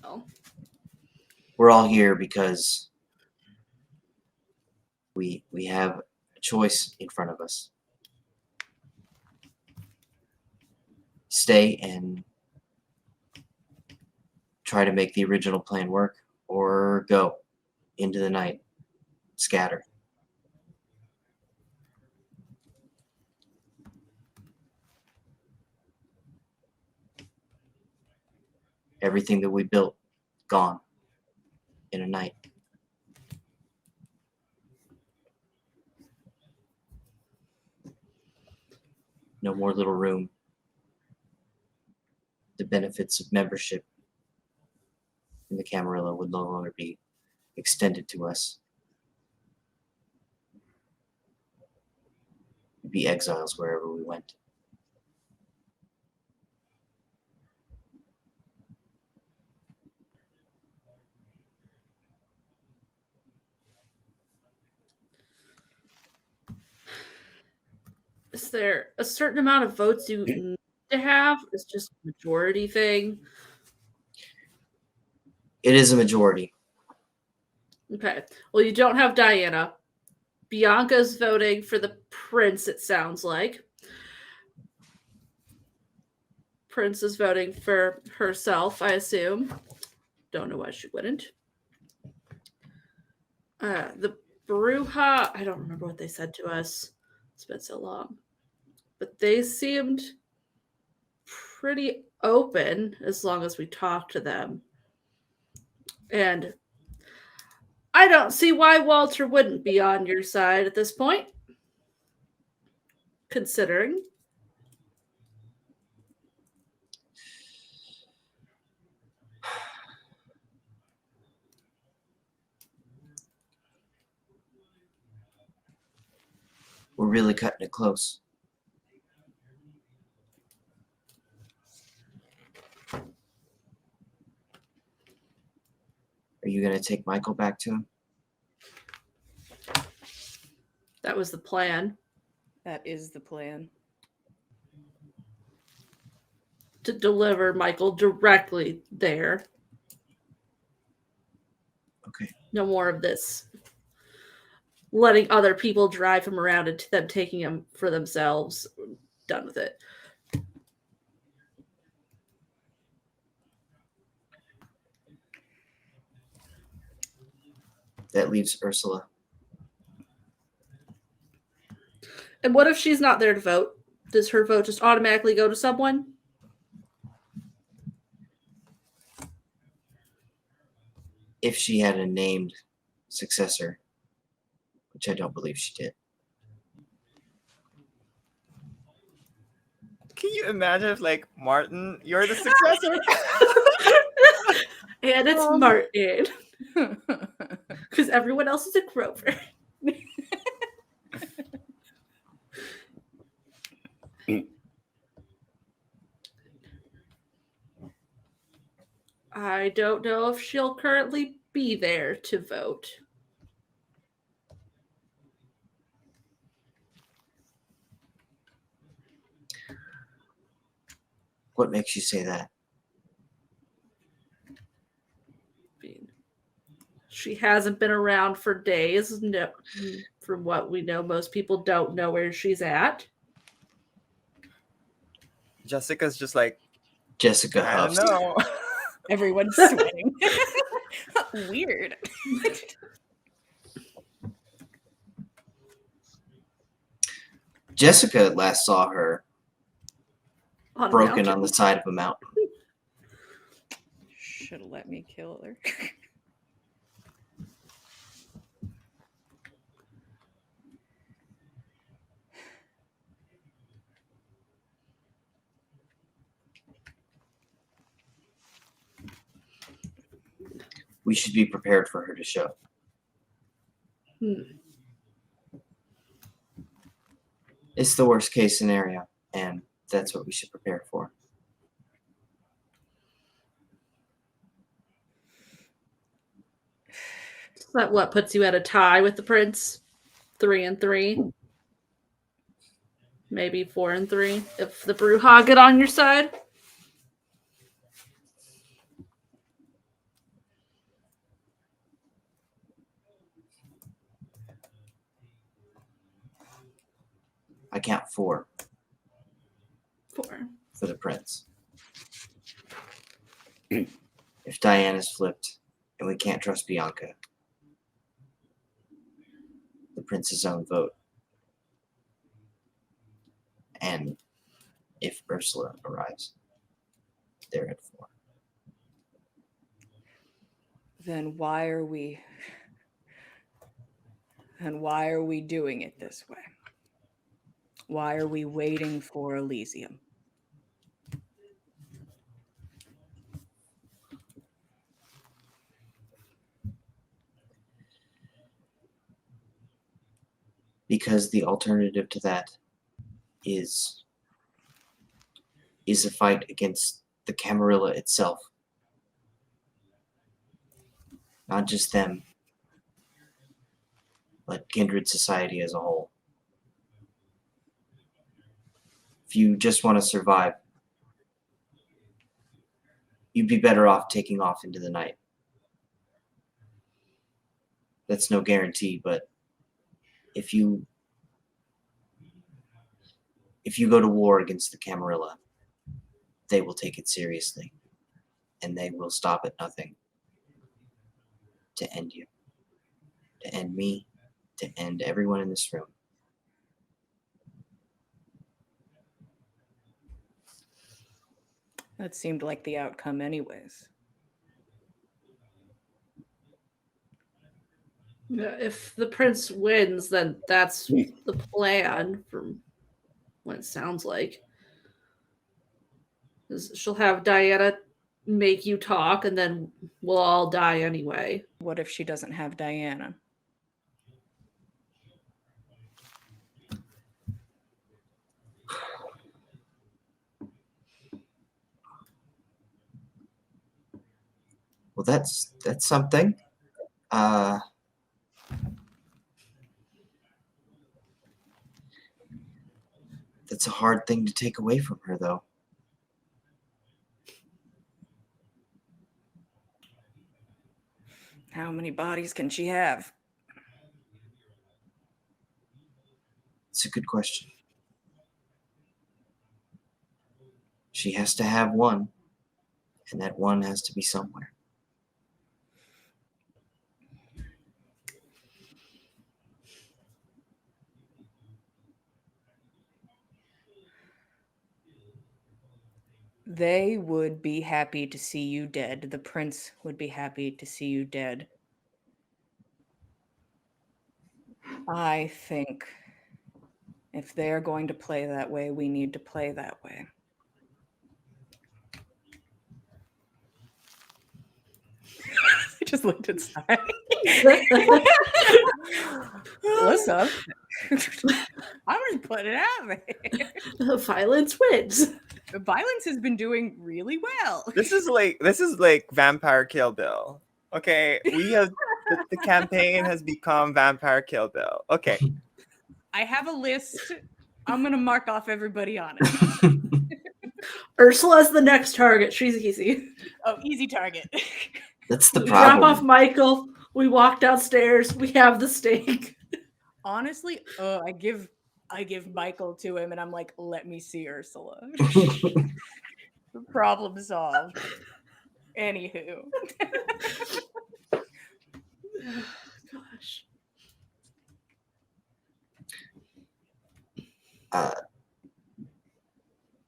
Oh. We're all here because we have a choice in front of us. Stay and try to make the original plan work, or go into the night, scatter. Everything that we built, gone in a night. No more little room. The benefits of membership in the Camarilla would no longer be extended to us. We'd be exiles wherever we went. Is there a certain amount of votes you need to have? It's just a majority thing. It is a majority. Okay. Well, you don't have Diana. Bianca's voting for the prince, it sounds like. Prince is voting for herself, I assume. Don't know why she wouldn't. The Bruja, I don't remember what they said to us. It's been so long. But they seemed pretty open as long as we talked to them. And I don't see why Walter wouldn't be on your side at this point. Considering. We're really cutting it close. Are you going to take Michael back to him? That was the plan. That is the plan. To deliver Michael directly there. Okay. No more of this. Letting other people drive him around and them taking him for themselves. Done with it. That leaves Ursula. And what if she's not there to vote? Does her vote just automatically go to someone? If she had a named successor, which I don't believe she did. Can you imagine if, like, Martin, you're the successor? And it's Martin. Because everyone else is a Grover. I don't know if she'll currently be there to vote. What makes you say that? She hasn't been around for days. No, from what we know, most people don't know where she's at. Jessica's just like, Jessica I don't huffs. know. Everyone's sweating. Weird. Jessica last saw her On a broken mountain. on the side of a mountain. Should have let me kill her. We should be prepared for her to show. It's the worst case scenario, and that's what we should prepare for. That what puts you at a tie with the prince? 3-3. Maybe 4-3 if the Bruja get on your side. I count 4 4. for the prince. If Diana's flipped and we can't trust Bianca, the prince's own vote. And if Ursula arrives, they're at 4. Then why are we doing it this way? Why are we waiting for Elysium? Because the alternative to that is a fight against the Camarilla itself. Not just them, but kindred society as a whole. If you just want to survive, you'd be better off taking off into the night. That's no guarantee, but if you go to war against the Camarilla, they will take it seriously, and they will stop at nothing to end you, to end me, to end everyone in this room. That seemed like the outcome anyways. Yeah, if the prince wins, then that's the plan from what it sounds like. She'll have Diana make you talk, and then we'll all die anyway. What if she doesn't have Diana? Well, that's something. That's a hard thing to take away from her, though. How many bodies can she have? It's a good question. She has to have one, and that one has to be somewhere. They would be happy to see you dead. The prince would be happy to see you dead. I think if they're going to play that way, we need to play that way. I just looked at Sai. What's up? I'm just putting it out there. Violence wins. Violence has been doing really well. This is like Vampire Kill Bill. Okay, we have the campaign has become Vampire Kill Bill. Okay, I have a list. I'm gonna mark off everybody on it. Ursula's the next target. She's easy. Oh, easy target. That's the We drop problem. off Michael. We walk downstairs. We have the stake. Honestly, I give Michael to him, and I'm like, let me see Ursula. Problem solved. Anywho. Gosh.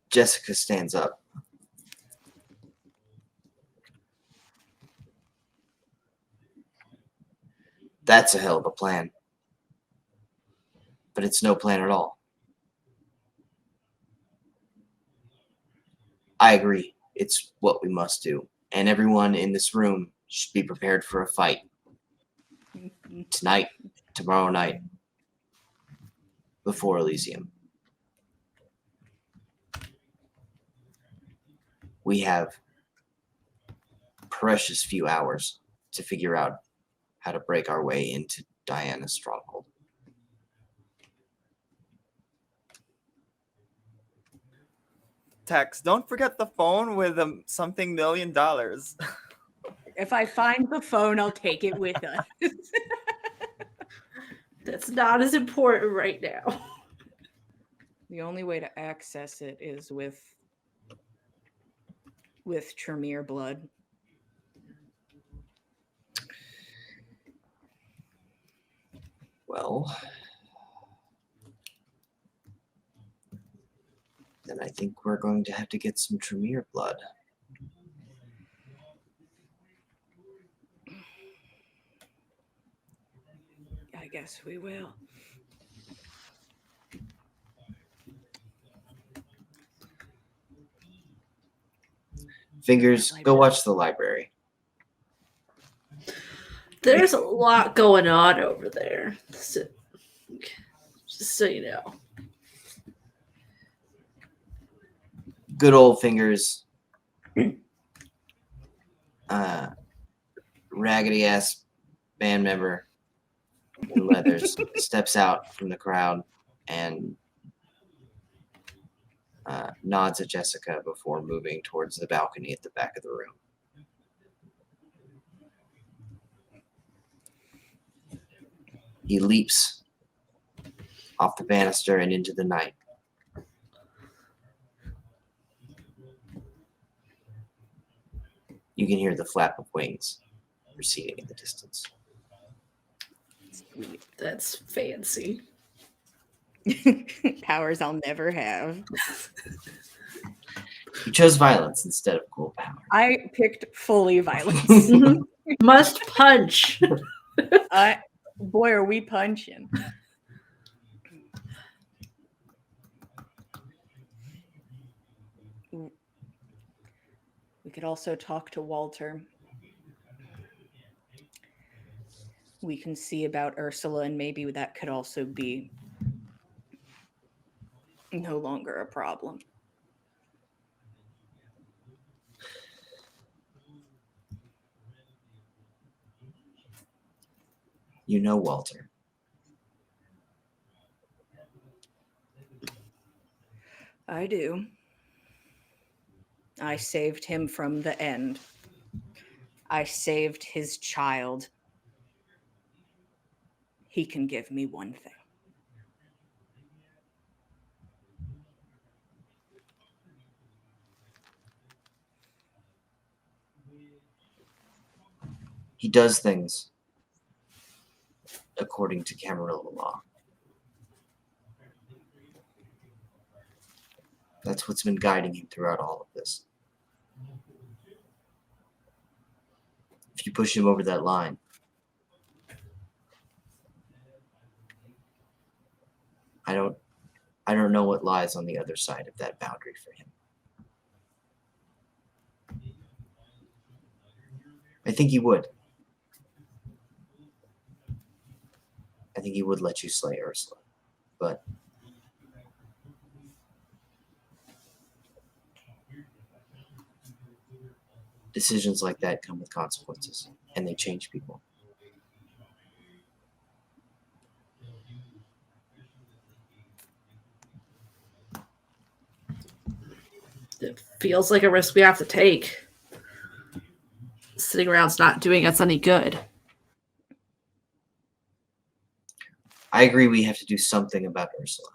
Jessica stands up. That's a hell of a plan. But it's no plan at all. I agree. It's what we must do. And everyone in this room should be prepared for a fight. Tonight, tomorrow night, before Elysium. We have precious few hours to figure out how to break our way into Diana's stronghold. Tex, don't forget the phone with something $1 million. If I find the phone, I'll take it with us. That's not as important right now. The only way to access it is with Tremere blood. Well, then I think we're going to have to get some Tremere blood. I guess we will. Fingers, go watch the library. There's a lot going on over there. So, just so you know. Good old Fingers, raggedy ass band member in leathers steps out from the crowd and nods at Jessica before moving towards the balcony at the back of the room. He leaps off the banister and into the night. You can hear the flap of wings receding in the distance. That's fancy. Powers I'll never have. You chose violence instead of cool power. I picked fully violence. Must punch. Boy, are we punching. We could also talk to Walter. We can see about Ursula, and maybe that could also be no longer a problem. You know Walter. I do. I saved him from the end. I saved his child. He can give me one thing. He does things according to Camarilla law. That's what's been guiding him throughout all of this. If you push him over that line, I don't know what lies on the other side of that boundary for him. I think he would. I think he would let you slay Ursula, but decisions like that come with consequences, and they change people. It feels like a risk we have to take. Sitting around's not doing us any good. I agree we have to do something about Ursula.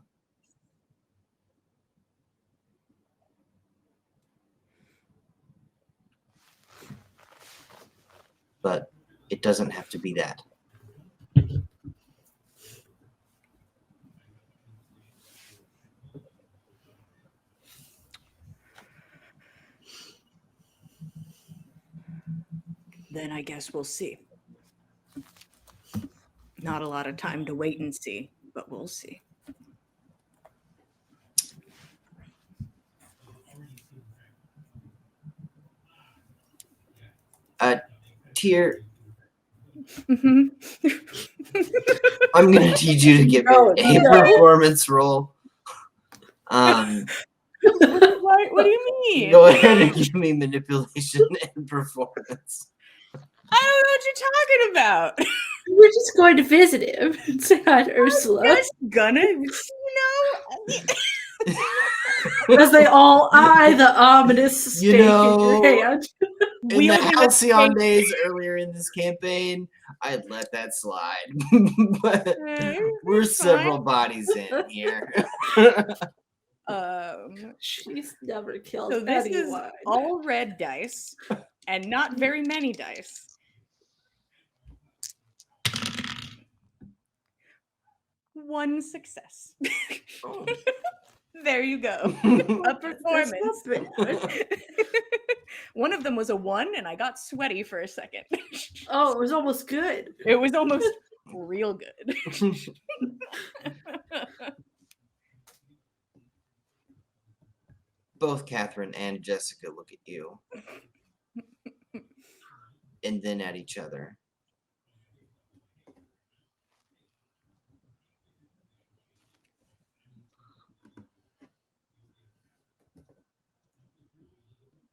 But it doesn't have to be that. Then I guess we'll see. Not a lot of time to wait and see, but we'll see. Tyr, I'm going to need you to give me a performance roll. What do you mean? Go ahead and give me manipulation and performance. I don't know what you're talking about. We're just going to visit him and say hi to Ursula. Just gonna, As they all eye the ominous stake in your hand. In the halcyon days earlier in this campaign, I'd let that slide. But we're several bodies in here. She's never killed So this is anyone. all red dice, and not very many dice. One success. Oh. There you go. A performance. That's not bad. One of them was a 1, and I got sweaty for a second. Oh, it was almost good. It was almost real good. Both Catherine and Jessica look at you. And then at each other.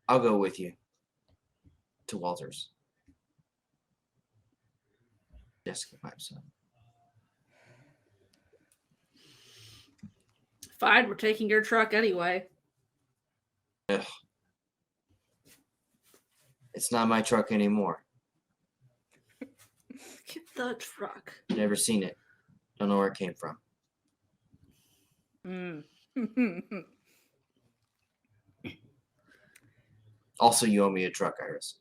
I'll go with you to Walters. Jessica pipes up. Fine, we're taking your truck anyway. Ugh. It's not my truck anymore. Get the truck. Never seen it. Don't know where it came from. Also, you owe me a truck, Iris.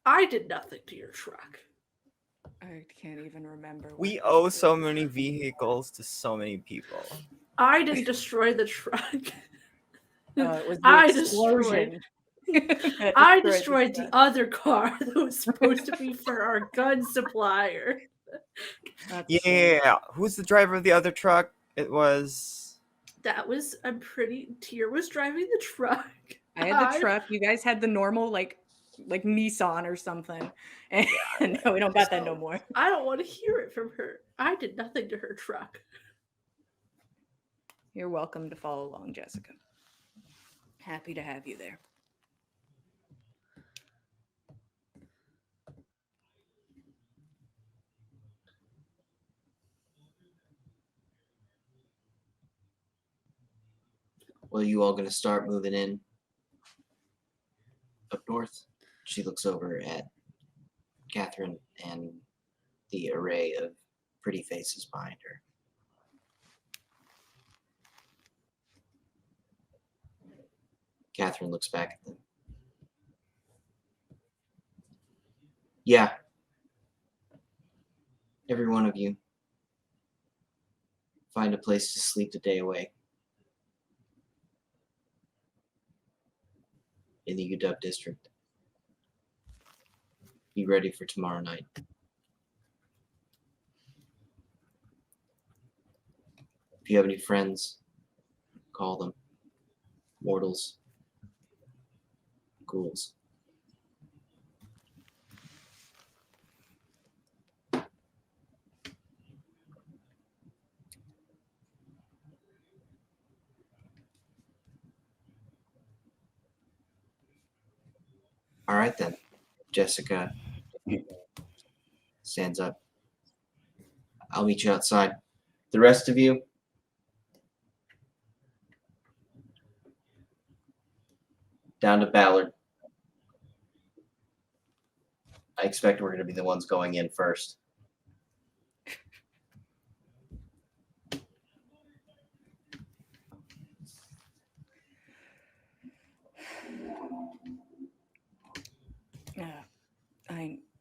I did nothing to your truck. I can't even remember. We what owe this so is. many vehicles to so many people. I didn't destroy the truck. It was the I explosion. that I destroyed destroyed the truck. other car that was supposed to be for our gun supplier. That's a shame. Yeah. Who's the driver of the other truck? It was. That was, I'm pretty, Tyr was driving the truck. I had the truck. You guys had the normal like Nissan or something, and no, we don't got that no more. I don't want to hear it from her. I did nothing to her truck. You're welcome to follow along, Jessica. Happy to have you there. Well, you all gonna start moving in up north? She looks over at Catherine and the array of pretty faces behind her. Catherine looks back at them. Yeah. Every one of you. Find a place to sleep the day away. In the UW district. Be ready for tomorrow night. If you have any friends, call them. Mortals. Ghouls. All right then. Jessica stands up. I'll meet you outside. The rest of you, down to Ballard. I expect we're going to be the ones going in first.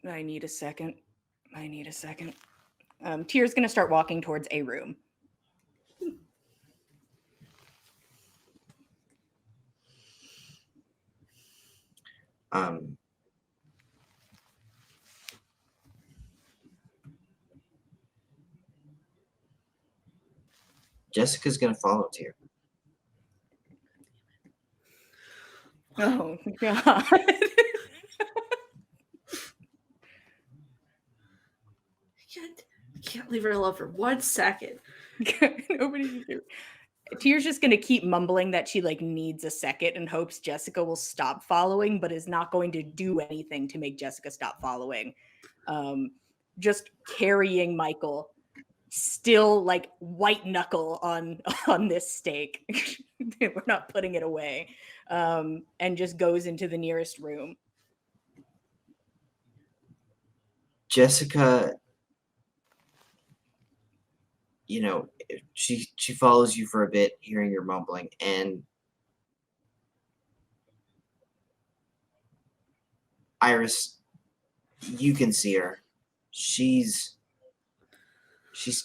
I need a second. Tyr's gonna start walking towards a room. Jessica's going to follow Tyr. Oh God! I can't leave her alone for 1 second. Nobody's here. Tyr's just gonna keep mumbling that she like needs a second and hopes Jessica will stop following, but is not going to do anything to make Jessica stop following. Just carrying Michael, still like white knuckle on this stake. We're not putting it away. And just goes into the nearest room. Jessica, she follows you for a bit, hearing your mumbling, and Iris, you can see her. She's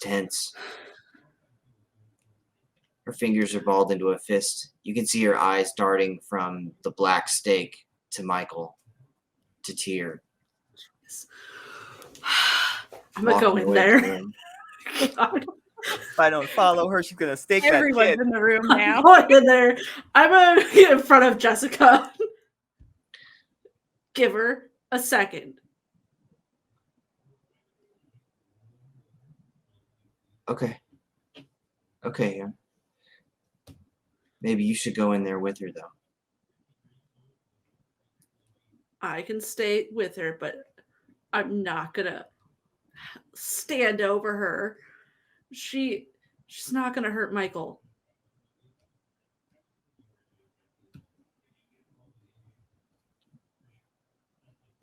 tense. Her fingers are balled into a fist. You can see her eyes darting from the black stake to Michael to Tyr. I'm gonna go walking in away there. from him. God. If I don't follow her, she's gonna stake that Everyone's kid. in the room I'm now. going in there. I'm gonna get in front of Jessica. Give her a second. Okay. Okay, yeah. Maybe you should go in there with her, though. I can stay with her, but I'm not gonna stand over her. She's not gonna hurt Michael.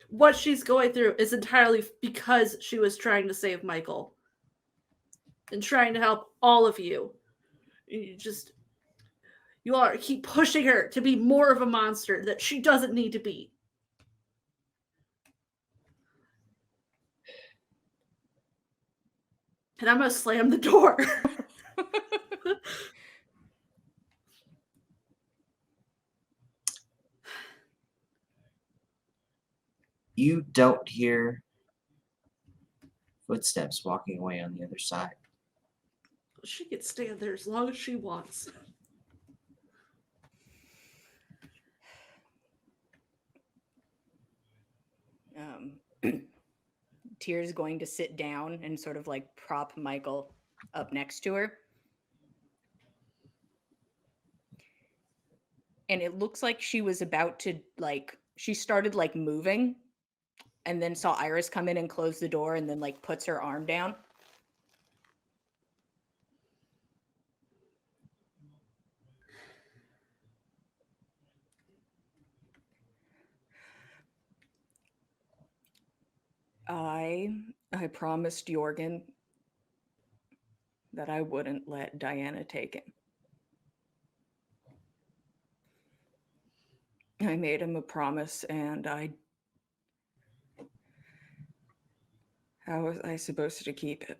What she's going through is entirely because she was trying to save Michael and trying to help all of you. You all keep pushing her to be more of a monster that she doesn't need to be. And I'm gonna slam the door. You don't hear footsteps walking away on the other side. She can stand there as long as she wants. Tyr's going to sit down and sort of like prop Michael up next to her. And it looks like she was about to she started like moving and then saw Iris come in and close the door and then like puts her arm down. I promised Jorgen that I wouldn't let Diana take him. I made him a promise, and how was I supposed to keep it?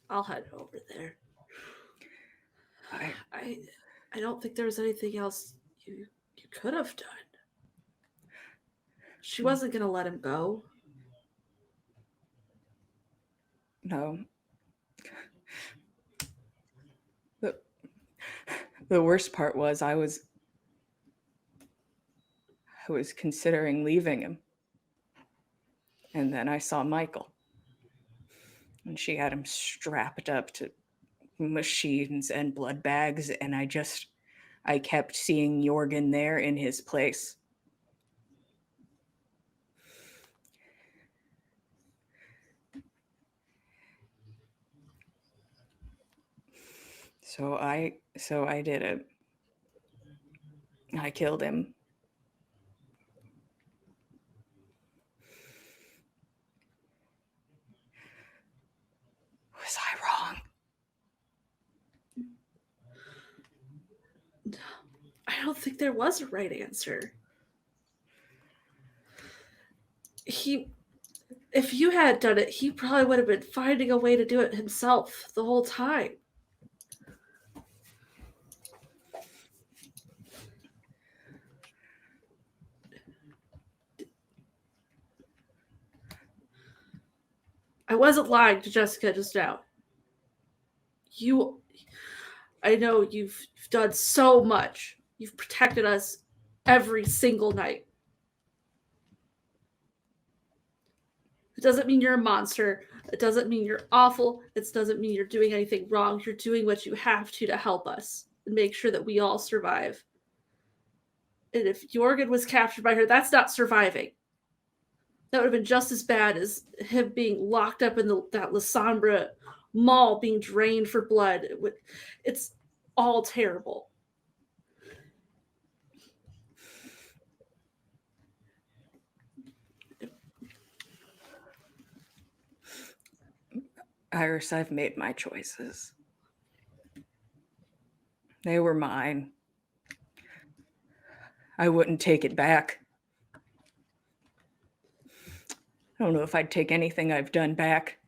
I'll head over there. I don't think there was anything else you could have done. She wasn't gonna let him go. No. The worst part was I was considering leaving him. And then I saw Michael. And she had him strapped up to machines and blood bags, and I kept seeing Jorgen there in his place. So I did it. I killed him. Was I wrong? I don't think there was a right answer. If you had done it, he probably would have been finding a way to do it himself the whole time. I wasn't lying to Jessica just now. I know you've done so much. You've protected us every single night. It doesn't mean you're a monster. It doesn't mean you're awful. It doesn't mean you're doing anything wrong. You're doing what you have to help us and make sure that we all survive. And if Jorgen was captured by her, that's not surviving. That would have been just as bad as him being locked up in that La Sombra mall, being drained for blood. It's all terrible. Iris, I've made my choices. They were mine. I wouldn't take it back. I don't know if I'd take anything I've done back.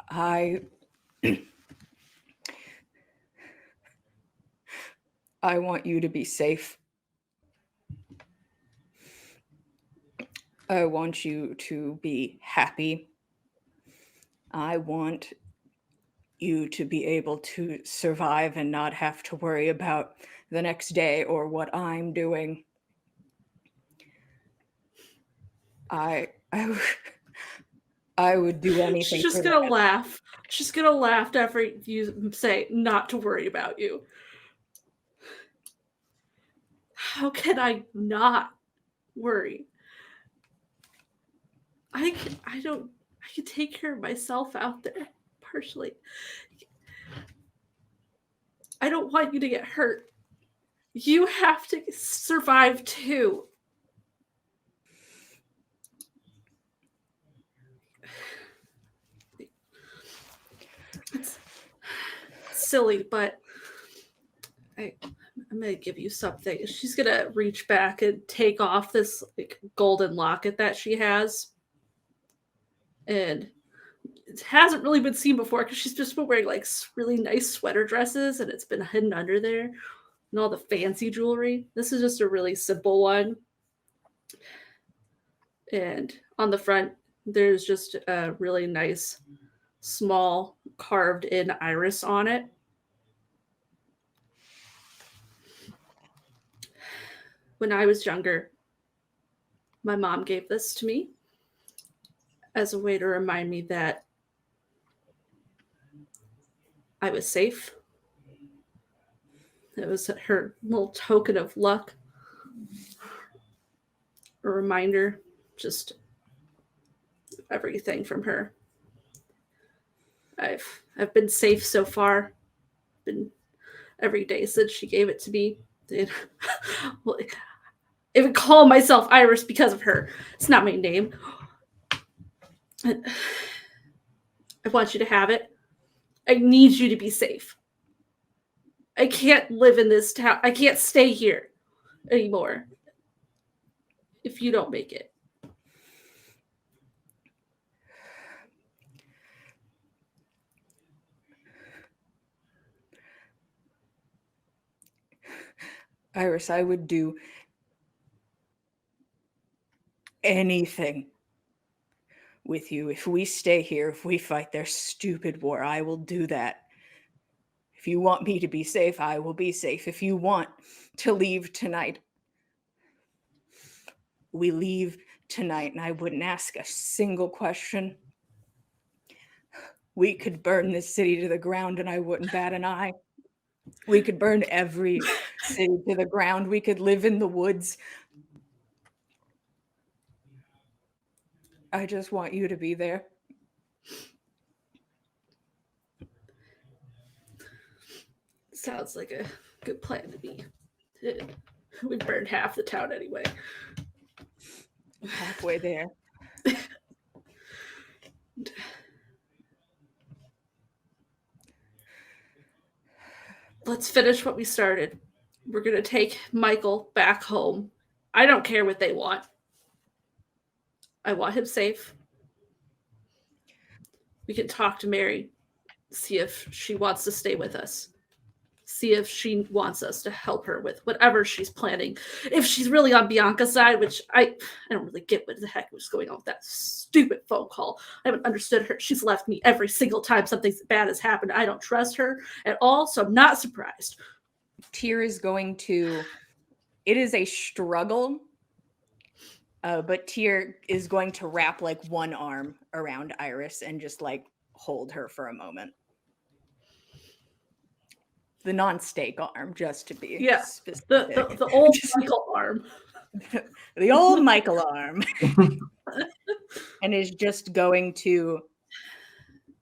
I want you to be safe. I want you to be happy. I want you to be able to survive and not have to worry about the next day or what I'm doing. I would do anything. She's just gonna laugh. She's gonna laugh after you say not to worry about you. How can I not worry? I can take care of myself out there, partially. I don't want you to get hurt. You have to survive too. It's silly, but I'm gonna give you something. She's gonna reach back and take off this like golden locket that she has. And it hasn't really been seen before because she's just been wearing like really nice sweater dresses and it's been hidden under there and all the fancy jewelry. This is just a really simple one. And on the front, there's just a really nice small carved in iris on it. When I was younger, my mom gave this to me as a way to remind me that I was safe. It was her little token of luck. A reminder, just everything from her. I've been safe so far. Been every day since she gave it to me. Well, I would call myself Iris because of her. It's not my name. I want you to have it. I need you to be safe. I can't live in this town. I can't stay here anymore if you don't make it. Iris, I would do anything with you. If we stay here, if we fight their stupid war, I will do that. If you want me to be safe, I will be safe. If you want to leave tonight, we leave tonight, and I wouldn't ask a single question. We could burn this city to the ground, and I wouldn't bat an eye. We could burn every city to the ground. We could live in the woods. I just want you to be there. Sounds like a good plan to me. We burned half the town anyway. I'm halfway there. Let's finish what we started. We're going to take Michael back home. I don't care what they want. I want him safe. We can talk to Mary, see if she wants to stay with us. See if she wants us to help her with whatever she's planning. If she's really on Bianca's side, which I don't really get what the heck was going on with that stupid phone call. I haven't understood her. She's left me every single time something bad has happened. I don't trust her at all, so I'm not surprised. Tyr is going to, it is a struggle, but Tyr is going to wrap like one arm around Iris and just like hold her for a moment. The non-stake arm, just to be specific. The old Michael arm. The old Michael arm. And is just going to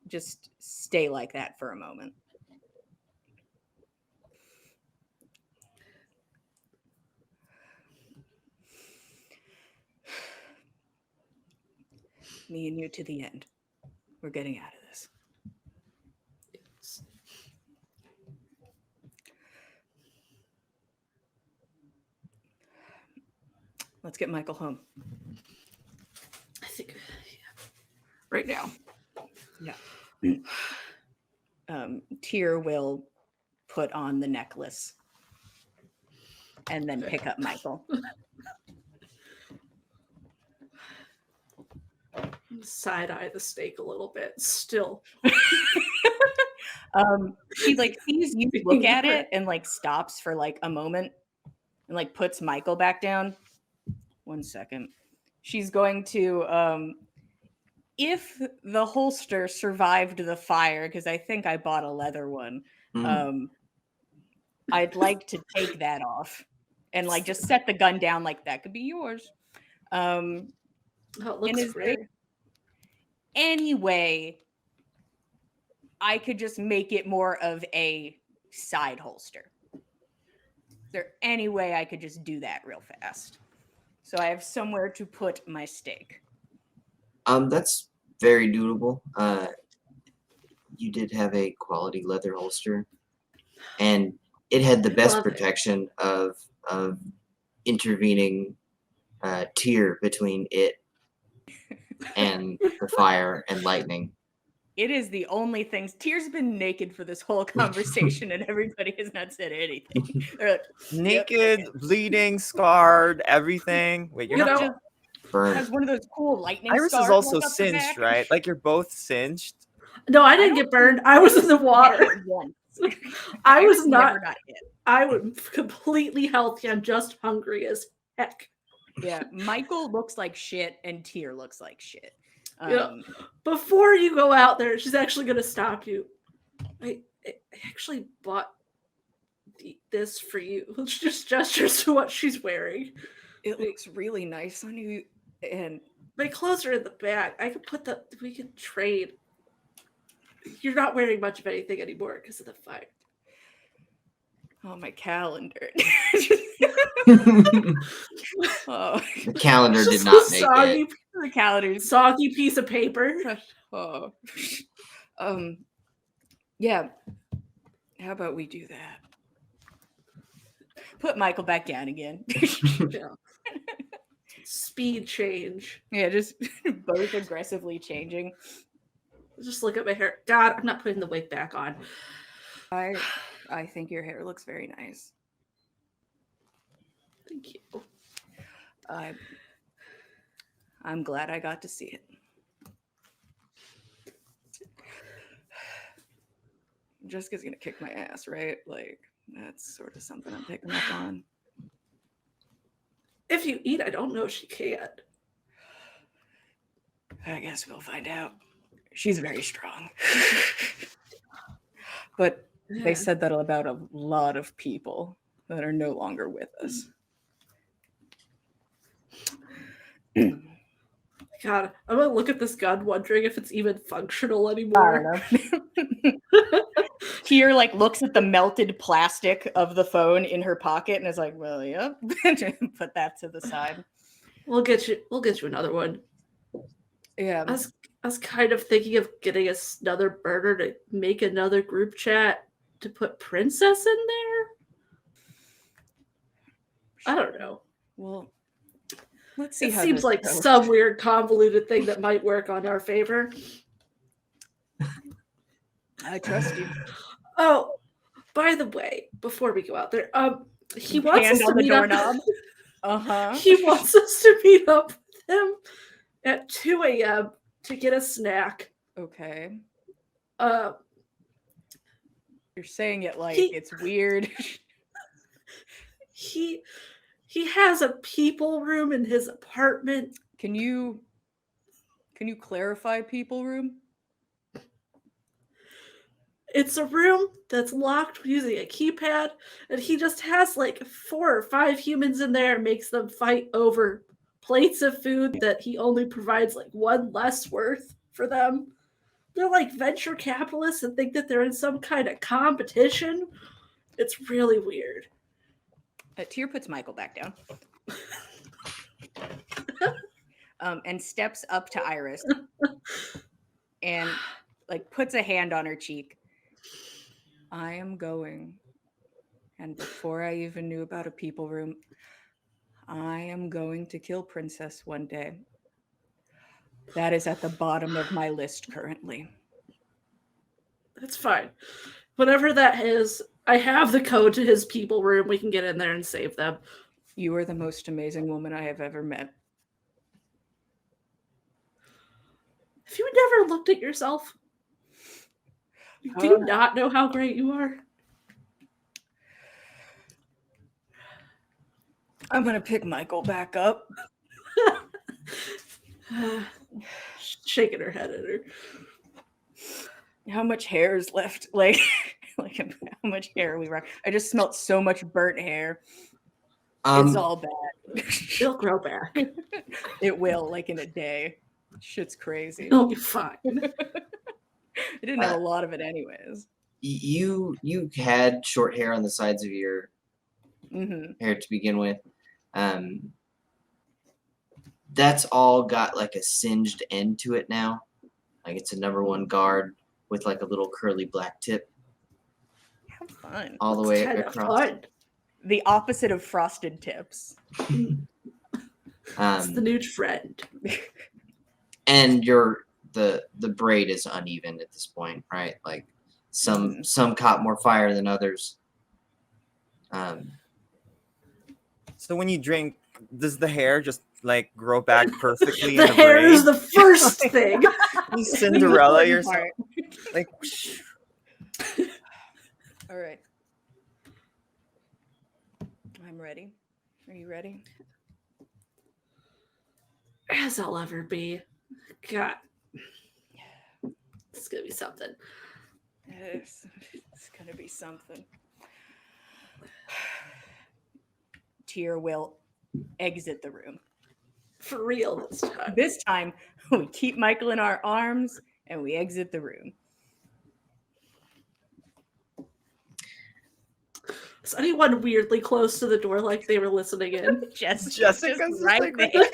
just stay like that for a moment. Me and you to the end. We're getting out of this. Let's get Michael home. I think right now. Yeah. Tyr will put on the necklace and then pick up Michael. Side eye the steak a little bit. Still. She like sees you look at it and like stops for like a moment and like puts Michael back down. 1 second. She's going to if the holster survived the fire, because I think I bought a leather one, I'd like to take that off and like just set the gun down like that could be yours. Oh, it looks great. Any way I could just make it more of a side holster? Is there any way I could just do that real fast? So I have somewhere to put my steak. That's very doable. You did have a quality leather holster, and it had the best protection of intervening tier between it and the fire and lightning. It is the only thing. Tyr's been naked for this whole conversation, and everybody has not said anything. They're like, Naked, bleeding, scarred, everything. Wait, you're You not know, just Burned. has one of those cool lightning Iris stars is also going up the singed, back. right? Like you're both singed. No, I didn't get burned. I was in the water. Once. I was never not. got hit. I was completely healthy. I'm just hungry as heck. Yeah, Michael looks like shit, and Tyr looks like shit. Yeah. Before you go out there, she's actually going to stop you. I actually bought this for you. She just gestures to what she's wearing. It looks really nice on you, and my clothes are in the bag. I could put the. We could trade. You're not wearing much of anything anymore because of the fire. oh, my calendar. The calendar did not make soggy, it. The calendar. Soggy piece of paper. Oh. Yeah. How about we do that? Put Michael back down again. Yeah. Speed change. Yeah, just both aggressively changing. Just look at my hair. God, I'm not putting the wig back on. I think your hair looks very nice. Thank you. I'm glad I got to see it. Jessica's gonna kick my ass, right? Like, that's sort of something I'm picking up on. If you eat, I don't know if she can. I guess we'll find out. She's very strong. But they said that about a lot of people that are no longer with us. God, I'm gonna look at this gun wondering if it's even functional anymore. I don't know. Tyr like looks at the melted plastic of the phone in her pocket and is like, well, yep. Put that to the side. We'll get you another one. Yeah. I was kind of thinking of getting another burner to make another group chat to put Princess in there. I don't know. Well, let's see it how seems this like goes. some weird convoluted thing that might work on our favor. I trust you. Oh, by the way, before we go out there, he wants Hand us on to the meet doorknob. up. He wants us to meet up with him at 2 a.m. to get a snack. Okay. You're saying it like it's weird. He has a people room in his apartment. Can you clarify people room? It's a room that's locked using a keypad, and he just has like 4 or 5 humans in there and makes them fight over plates of food that he only provides like 1 less worth for them. They're like venture capitalists and think that they're in some kind of competition. It's really weird. Tyr puts Michael back down. and steps up to Iris and like puts a hand on her cheek. I am going. And before I even knew about a people room, I am going to kill Princess one day. That is at the bottom of my list currently. That's fine. Whatever that is, I have the code to his people room. We can get in there and save them. You are the most amazing woman I have ever met. Have you never looked at yourself? Do you not know how great you are? I'm going to pick Michael back up. Shaking her head at her. How much hair is left? Like how much hair are we rocking? I just smelled so much burnt hair. It's all bad. It'll grow back. It will, like in a day. Shit's crazy. It'll be fine. I didn't have a lot of it anyways. You had short hair on the sides of your hair to begin with. That's all got like a singed end to it now. Like it's a number one guard with like a little curly black tip. Have fun. All the way Kinda across. fun. The opposite of frosted tips. It's the new trend. And the braid is uneven at this point, right? Like some caught more fire than others. So when you drink, does the hair just like grow back perfectly? The in hair braid? is the first thing. You Cinderella yourself. Like, All right. I'm ready. Are you ready? As I'll ever be. God. It's gonna be something. It's gonna be something. Tyr will exit the room. For real this time. This time, we keep Michael in our arms and we exit the room. Is anyone weirdly close to the door like they were listening in? Jessica's just right like there.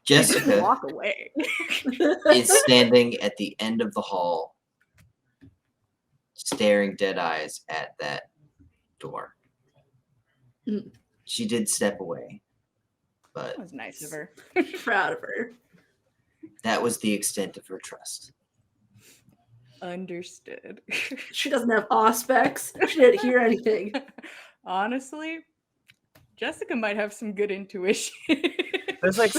Just Jessica walk away. is standing at the end of the hall, staring dead eyes at that door. Mm. She did step away, but That was nice of her. Proud of her. that was the extent of her trust. Understood. She doesn't have aspects. She didn't hear anything. Honestly, Jessica might have some good intuition. there's like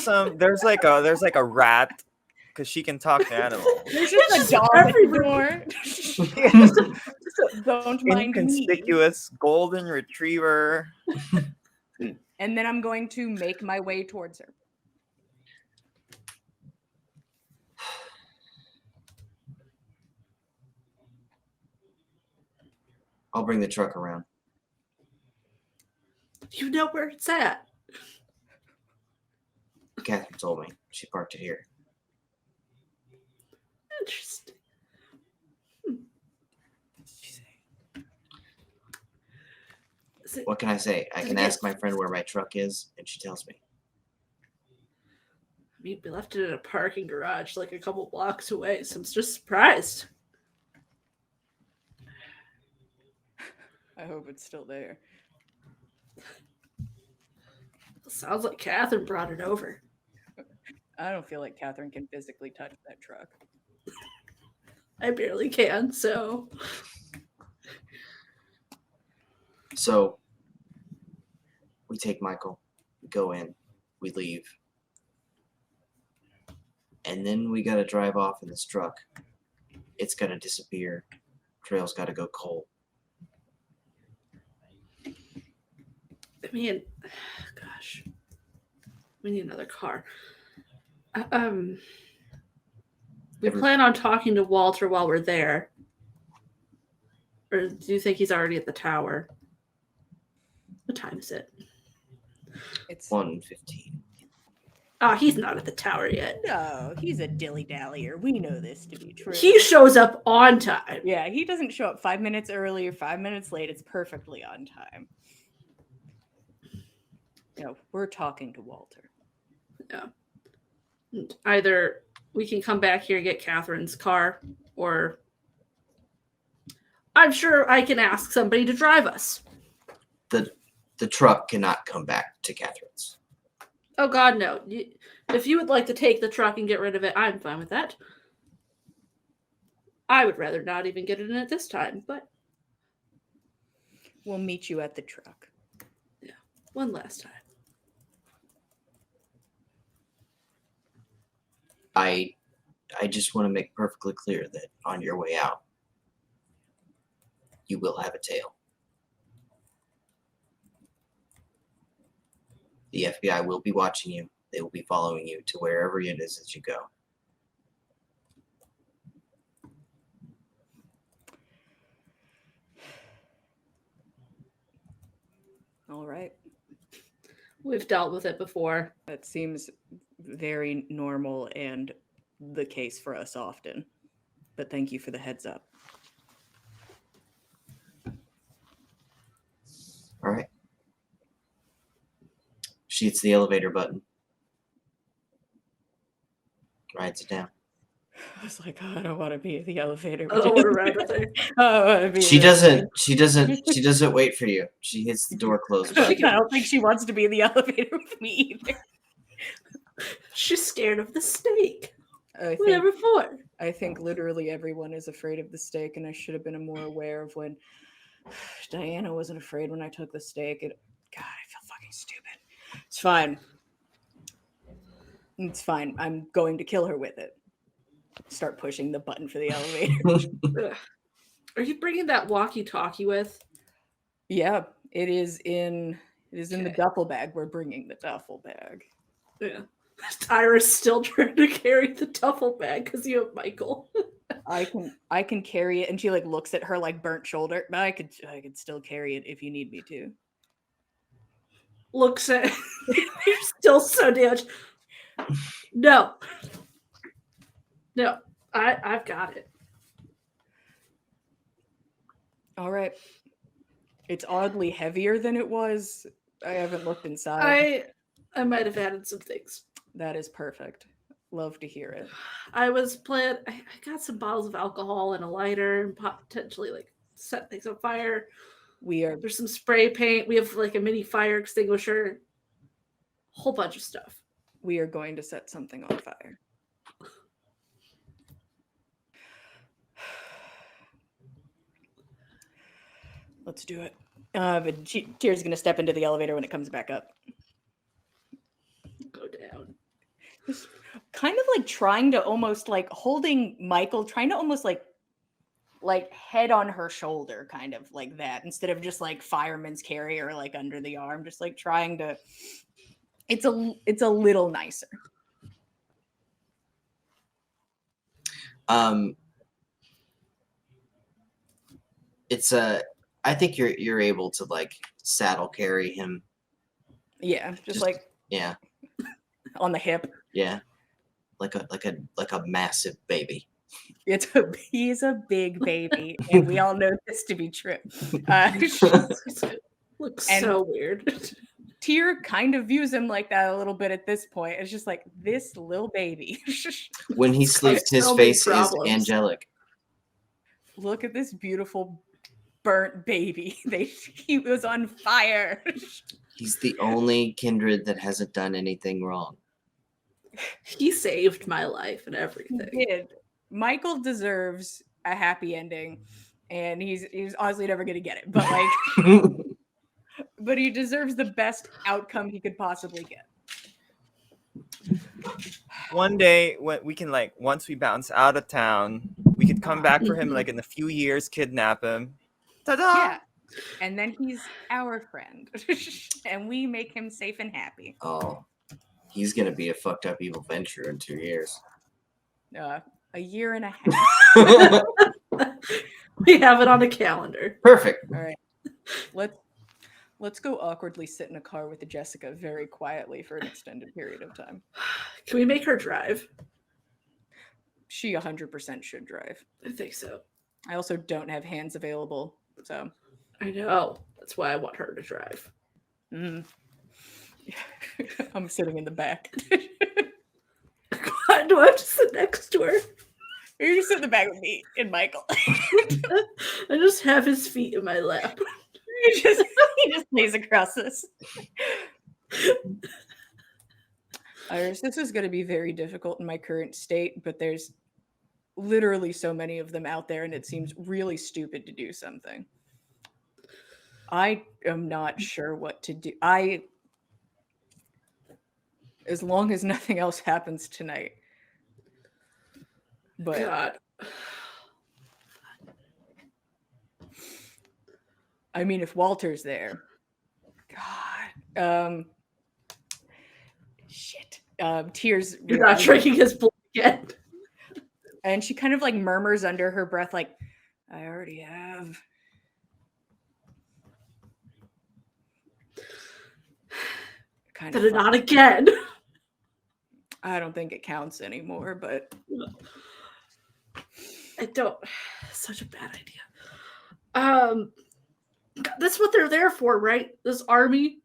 a rat because she can talk to animals. There's just a dog at the door. Don't mind me. Inconspicuous golden retriever. And then I'm going to make my way towards her. I'll bring the truck around. You know where it's at. Catherine told me. She parked it here. Interesting. Is it, What can I say? I Does can it get- ask my friend where my truck is, and she tells me. I mean, we left it in a parking garage like a couple blocks away, so I'm just surprised. I hope it's still there. Sounds like Catherine brought it over. I don't feel like Catherine can physically touch that truck. I barely can, so So we take Michael, we go in, we leave. And then we gotta drive off in this truck. It's gotta disappear. Trail's gotta go cold. I mean, gosh, we need another car. We Every- plan on talking to Walter while we're there, or do you think he's already at the tower? What time is it? It's 1:15. Oh, he's not at the tower yet. no, he's a dilly-dallyer. We know this to be true. He shows up on time. Yeah, he doesn't show up 5 minutes early or 5 minutes late. It's perfectly on time. No, we're talking to Walter. Yeah. And either we can come back here and get Catherine's car, or I'm sure I can ask somebody to drive us. The truck cannot come back to Catherine's. Oh God, no. If you would like to take the truck and get rid of it, I'm fine with that. I would rather not even get it in at this time, but We'll meet you at the truck. one last time. I just want to make perfectly clear that on your way out, you will have a tail. The FBI will be watching you. They will be following you to wherever it is that you go. All right. We've dealt with it before. That seems very normal and the case for us often. But thank you for the heads up. All right. She hits the elevator button. Rides it down. I was like, oh, I don't want to be in the elevator. I don't want to ride with her. I don't want to be She in the doesn't. She doesn't wait for you. She hits the door closed. I behind you. don't think she wants to be in the elevator with me either. She's scared of the steak. I Whatever for. I think literally everyone is afraid of the steak, and I should have been more aware of when Diana wasn't afraid when I took the steak. God, I feel fucking stupid. It's fine. It's fine. I'm going to kill her with it. Start pushing the button for the elevator. Ugh. Are you bringing that walkie-talkie with? Yeah, it is in the Okay. duffel bag. We're bringing the duffel bag. Yeah. Tyra's still trying to carry the duffel bag because you have Michael. I can carry it, and she like looks at her like burnt shoulder, but I could still carry it if you need me to. Looks at you're still so damaged. No. No. I've got it. All right. It's oddly heavier than it was. I haven't looked inside. I might have added some things. That is perfect. Love to hear it. I got some bottles of alcohol and a lighter and potentially like set things on fire. There's some spray paint. We have like a mini fire extinguisher. Whole bunch of stuff. We are going to set something on fire. Let's do it. But Tyr's going to step into the elevator when it comes back up. Go down. Just kind of like trying to almost like holding Michael, trying to almost like head on her shoulder, kind of like that, instead of just like fireman's carry or like under the arm, just like trying to. It's a little nicer. It's I think you're able to like saddle carry him. Yeah, just like Yeah, on the hip. yeah, like a massive baby. He's a big baby, and we all know this to be true. Looks And- so weird. Tyr kind of views him like that a little bit at this point. It's just like this little baby. When he It's sleeps, got his so many face is problems. angelic. Look at this beautiful burnt baby. He was on fire. He's the only kindred that hasn't done anything wrong. He saved my life and He everything. did. Michael deserves a happy ending, and he's honestly never gonna get it. But like, but he deserves the best outcome he could possibly get. One day when we can like once we bounce out of town, we could come back for him like in a few years, kidnap him. Ta-da! Yeah. And then he's our friend. And we make him safe and happy. Oh, he's gonna be a fucked up evil venture in 2 years. A year and a half. We have it on the calendar. Perfect. All right. Let's go awkwardly sit in a car with Jessica very quietly for an extended period of time. Can we make her drive? She 100% should drive. I think so. I also don't have hands available, so I know. That's why I want her to drive. mm. I'm sitting in the back. God, do I have to sit next to her? You sit in the back with me and Michael. I just have his feet in my lap. he just lays across us. Iris, this is going to be very difficult in my current state, but there's literally so many of them out there, and it seems really stupid to do something. I am not sure what to do. As long as nothing else happens tonight. But God. I mean, if Walter's there, God, shit. Tears. You're not drinking his blood again. And she kind of like murmurs under her breath, like, I already have. Kind But not again. I don't think it counts anymore, but I don't. Such a bad idea. That's what they're there for, right? This army.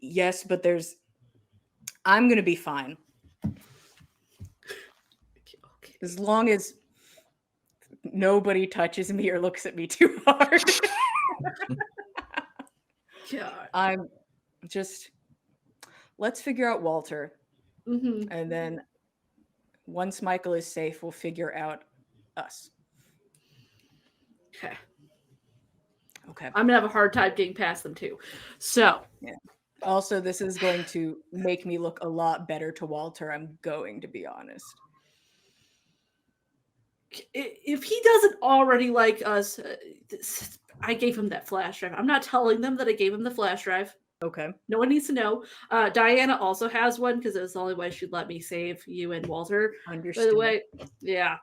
yes, but I'm gonna be fine. Okay. As long as nobody touches me or looks at me too hard. God. I'm just, let's figure out Walter. Mm-hmm. And then once Michael is safe, we'll figure out us. Okay. Okay. I'm gonna have a hard time getting past them too. So Also, this is going to make me look a lot better to Walter, I'm going to be honest. if he doesn't already like us, I gave him that flash drive. I'm not telling them that I gave him the flash drive. Okay. No one needs to know. Diana also has one because it was the only way she'd let me save you and Walter. Understood. By the way, yeah.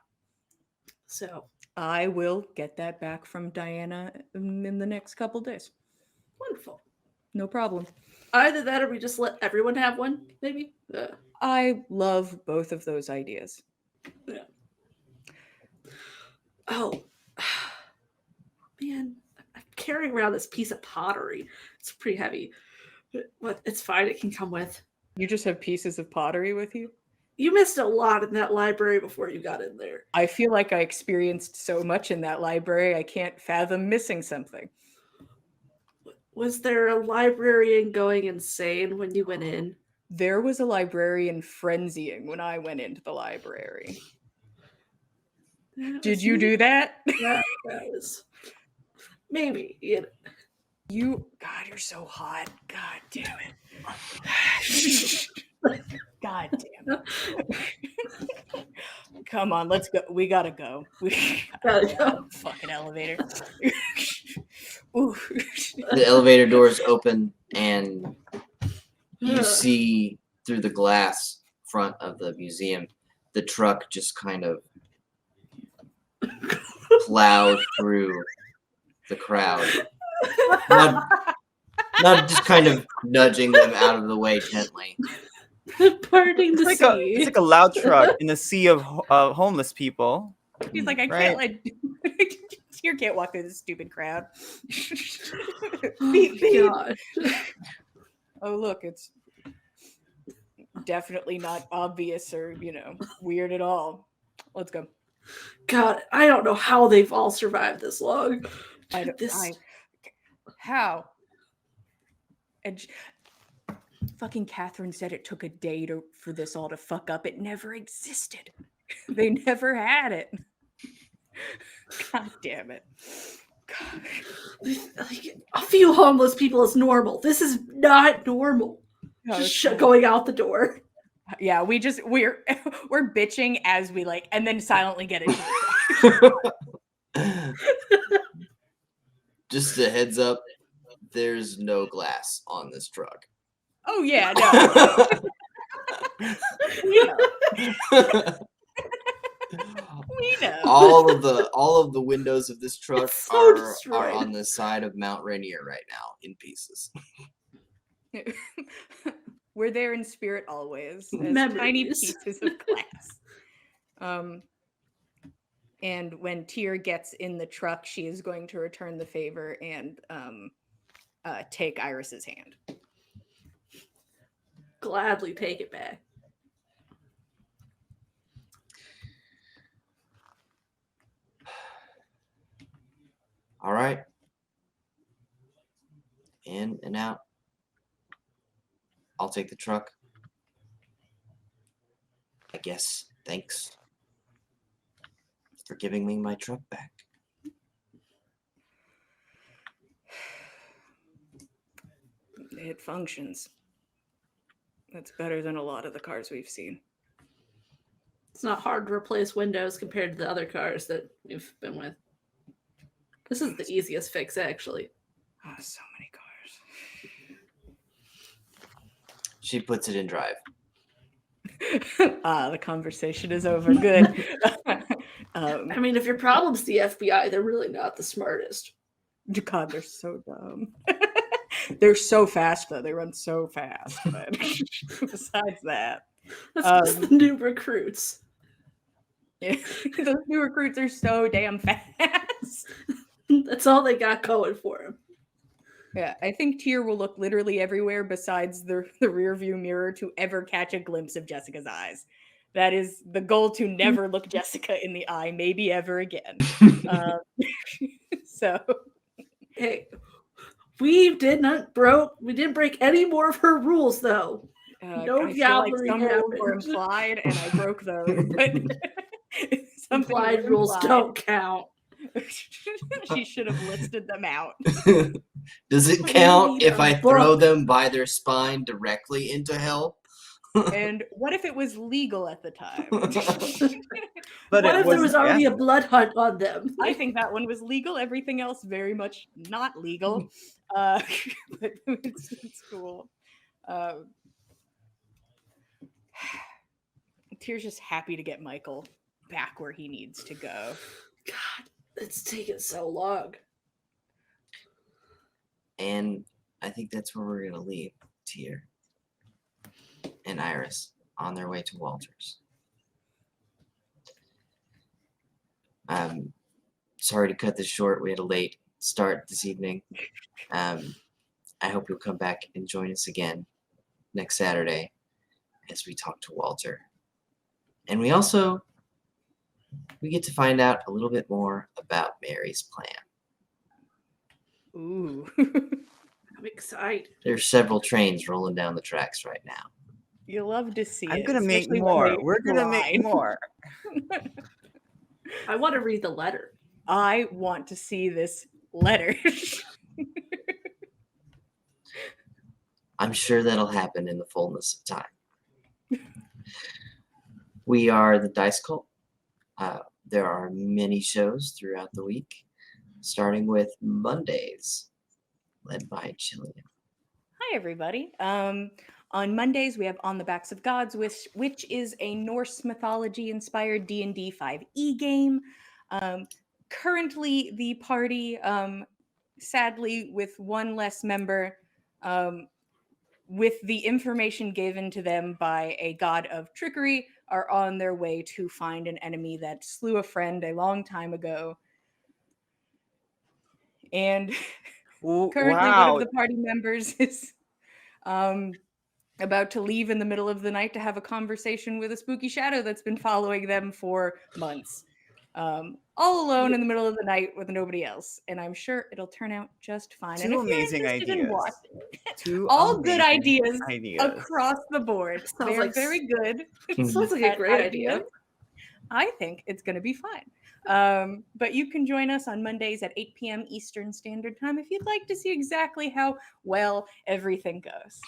So I will get that back from Diana in the next couple days. wonderful. No problem. Either that or we just let everyone have one, maybe. I love both of those ideas. Yeah. Oh, man. I'm carrying around this piece of pottery. It's pretty heavy. But it's fine. It can come with. You just have pieces of pottery with you? You missed a lot in that library before you got in there. I feel like I experienced so much in that library, I can't fathom missing something. Was there a librarian going insane when you went in? There was a librarian frenzying when I went into the library. That Did was you me. do that? That was maybe. God, you're so hot. God damn it. God damn it. Come on, let's go. We gotta go. We Gotta go. fucking elevator. Ooh. The elevator doors open, and you Ugh. see through the glass front of the museum the truck just kind of plow through the crowd. Not just kind of nudging them out of the way gently. Parting the It's sea. like a loud truck in a sea of homeless people. He's like, I can't let you can't walk through this stupid crowd. Beep, beep. God. Oh, look, it's definitely not obvious or, weird at all. Let's go. God, I don't know how they've all survived this long. How? And fucking Catherine said it took a day for this all to fuck up. It never existed. They never had it. God damn it. God. Like, a few homeless people is normal. This is not normal. No, Just it's going out the door. Yeah, we're bitching as we and then silently get into it. Just a heads up, there's no glass on this truck. Oh yeah, no. We know. All of the windows of this truck It's so are destroyed. on the side of Mount Rainier right now in pieces. We're there in spirit always, as Memories. tiny pieces of glass. And when Tyr gets in the truck, she is going to return the favor and take Iris's hand. gladly take it back. All right. In and out. I'll take the truck. I guess thanks for giving me my truck back. It functions. That's better than a lot of the cars we've seen. It's not hard to replace windows compared to the other cars that we've been with. This is the easiest fix, actually. Oh, so many cars. She puts it in drive. The conversation is over. Good. I mean, if your problem's the FBI, they're really not the smartest. God, they're so dumb. They're so fast, though. They run so fast. But besides that, That's just the new recruits. yeah, those new recruits are so damn fast. That's all they got going for them. Yeah, I think Tyr will look literally everywhere besides the rear view mirror to ever catch a glimpse of Jessica's eyes. That is the goal, to never look Jessica in the eye, maybe ever again. So, Hey, we didn't break any more of her rules, though. No I feel like diablerie some rules were happened. implied, and I broke those. But something was Implied rules implied. don't count. She should have listed them out. Does it We count need if a I throw book. them by their spine directly into hell? And what if it was legal at the time? But What it if there was wasn't, already yeah. a blood hunt on them? I think that one was legal. Everything else very much not legal. But it's cool. Tyr's just happy to get Michael back where he needs to go. God, it's taken so long. And I think that's where we're going to leave Tyr and Iris on their way to Walter's. Sorry to cut this short. We had a late start this evening. I hope you'll come back and join us again next Saturday as we talk to Walter. And we get to find out a little bit more about Mary's plan. Ooh. I'm excited. There's several trains rolling down the tracks right now. You love to see I'm it. gonna make especially when more. they We're gonna make glide. more. I want to read the letter. I want to see this letter. I'm sure that'll happen in the fullness of time. We are the Dice Cult. There are many shows throughout the week, starting with Mondays, led by Chillian. Hi, everybody. On Mondays, we have On the Backs of Gods, which is a Norse mythology-inspired D&D 5e game. Currently, the party, sadly, with one less member, with the information given to them by a god of trickery, are on their way to find an enemy that slew a friend a long time ago. And currently, one Wow. of the party members is about to leave in the middle of the night to have a conversation with a spooky shadow that's been following them for months. All alone in the middle of the night with nobody else. And I'm sure it'll turn out just fine. And Two if you're amazing interested in ideas. watching, Two all good amazing ideas across the board. Sounds They're like- very good. Sounds like a at great idea. ideas. I think it's going to be fun. But you can join us on Mondays at 8 p.m. Eastern Standard Time if you'd like to see exactly how well everything goes.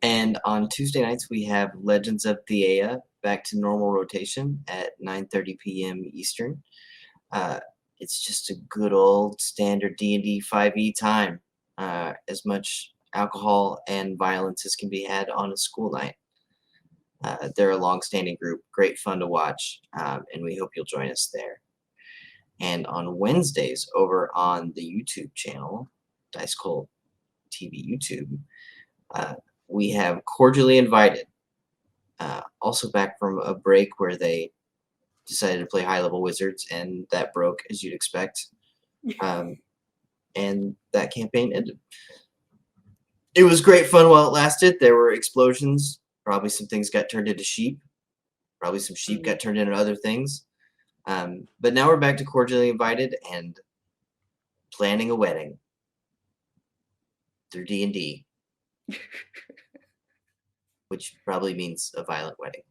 And on Tuesday nights, we have Legends of Theia back to normal rotation at 9:30 p.m. Eastern. It's just a good old standard D&D 5e time. As much alcohol and violence as can be had on a school night. They're a long-standing group, great fun to watch, and we hope you'll join us there. And on Wednesdays, over on the YouTube channel, Dice Cult TV YouTube, we have Cordially Invited. Also back from a break where they decided to play high-level wizards, and that broke, as you'd expect. And that campaign ended. It was great fun while it lasted. There were explosions. Probably some things got turned into sheep. Probably some sheep got turned into other things. But now we're back to cordially invited and planning a wedding through D&D, which probably means a violent wedding.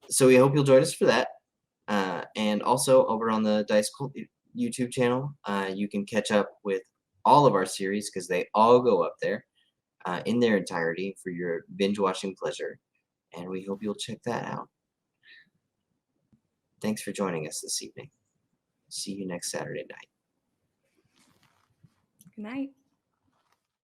So we hope you'll join us for that. And also over on the Dice Cult YouTube channel, you can catch up with all of our series because they all go up there in their entirety for your binge watching pleasure. And we hope you'll check that out. Thanks for joining us this evening. See you next Saturday night. Good night.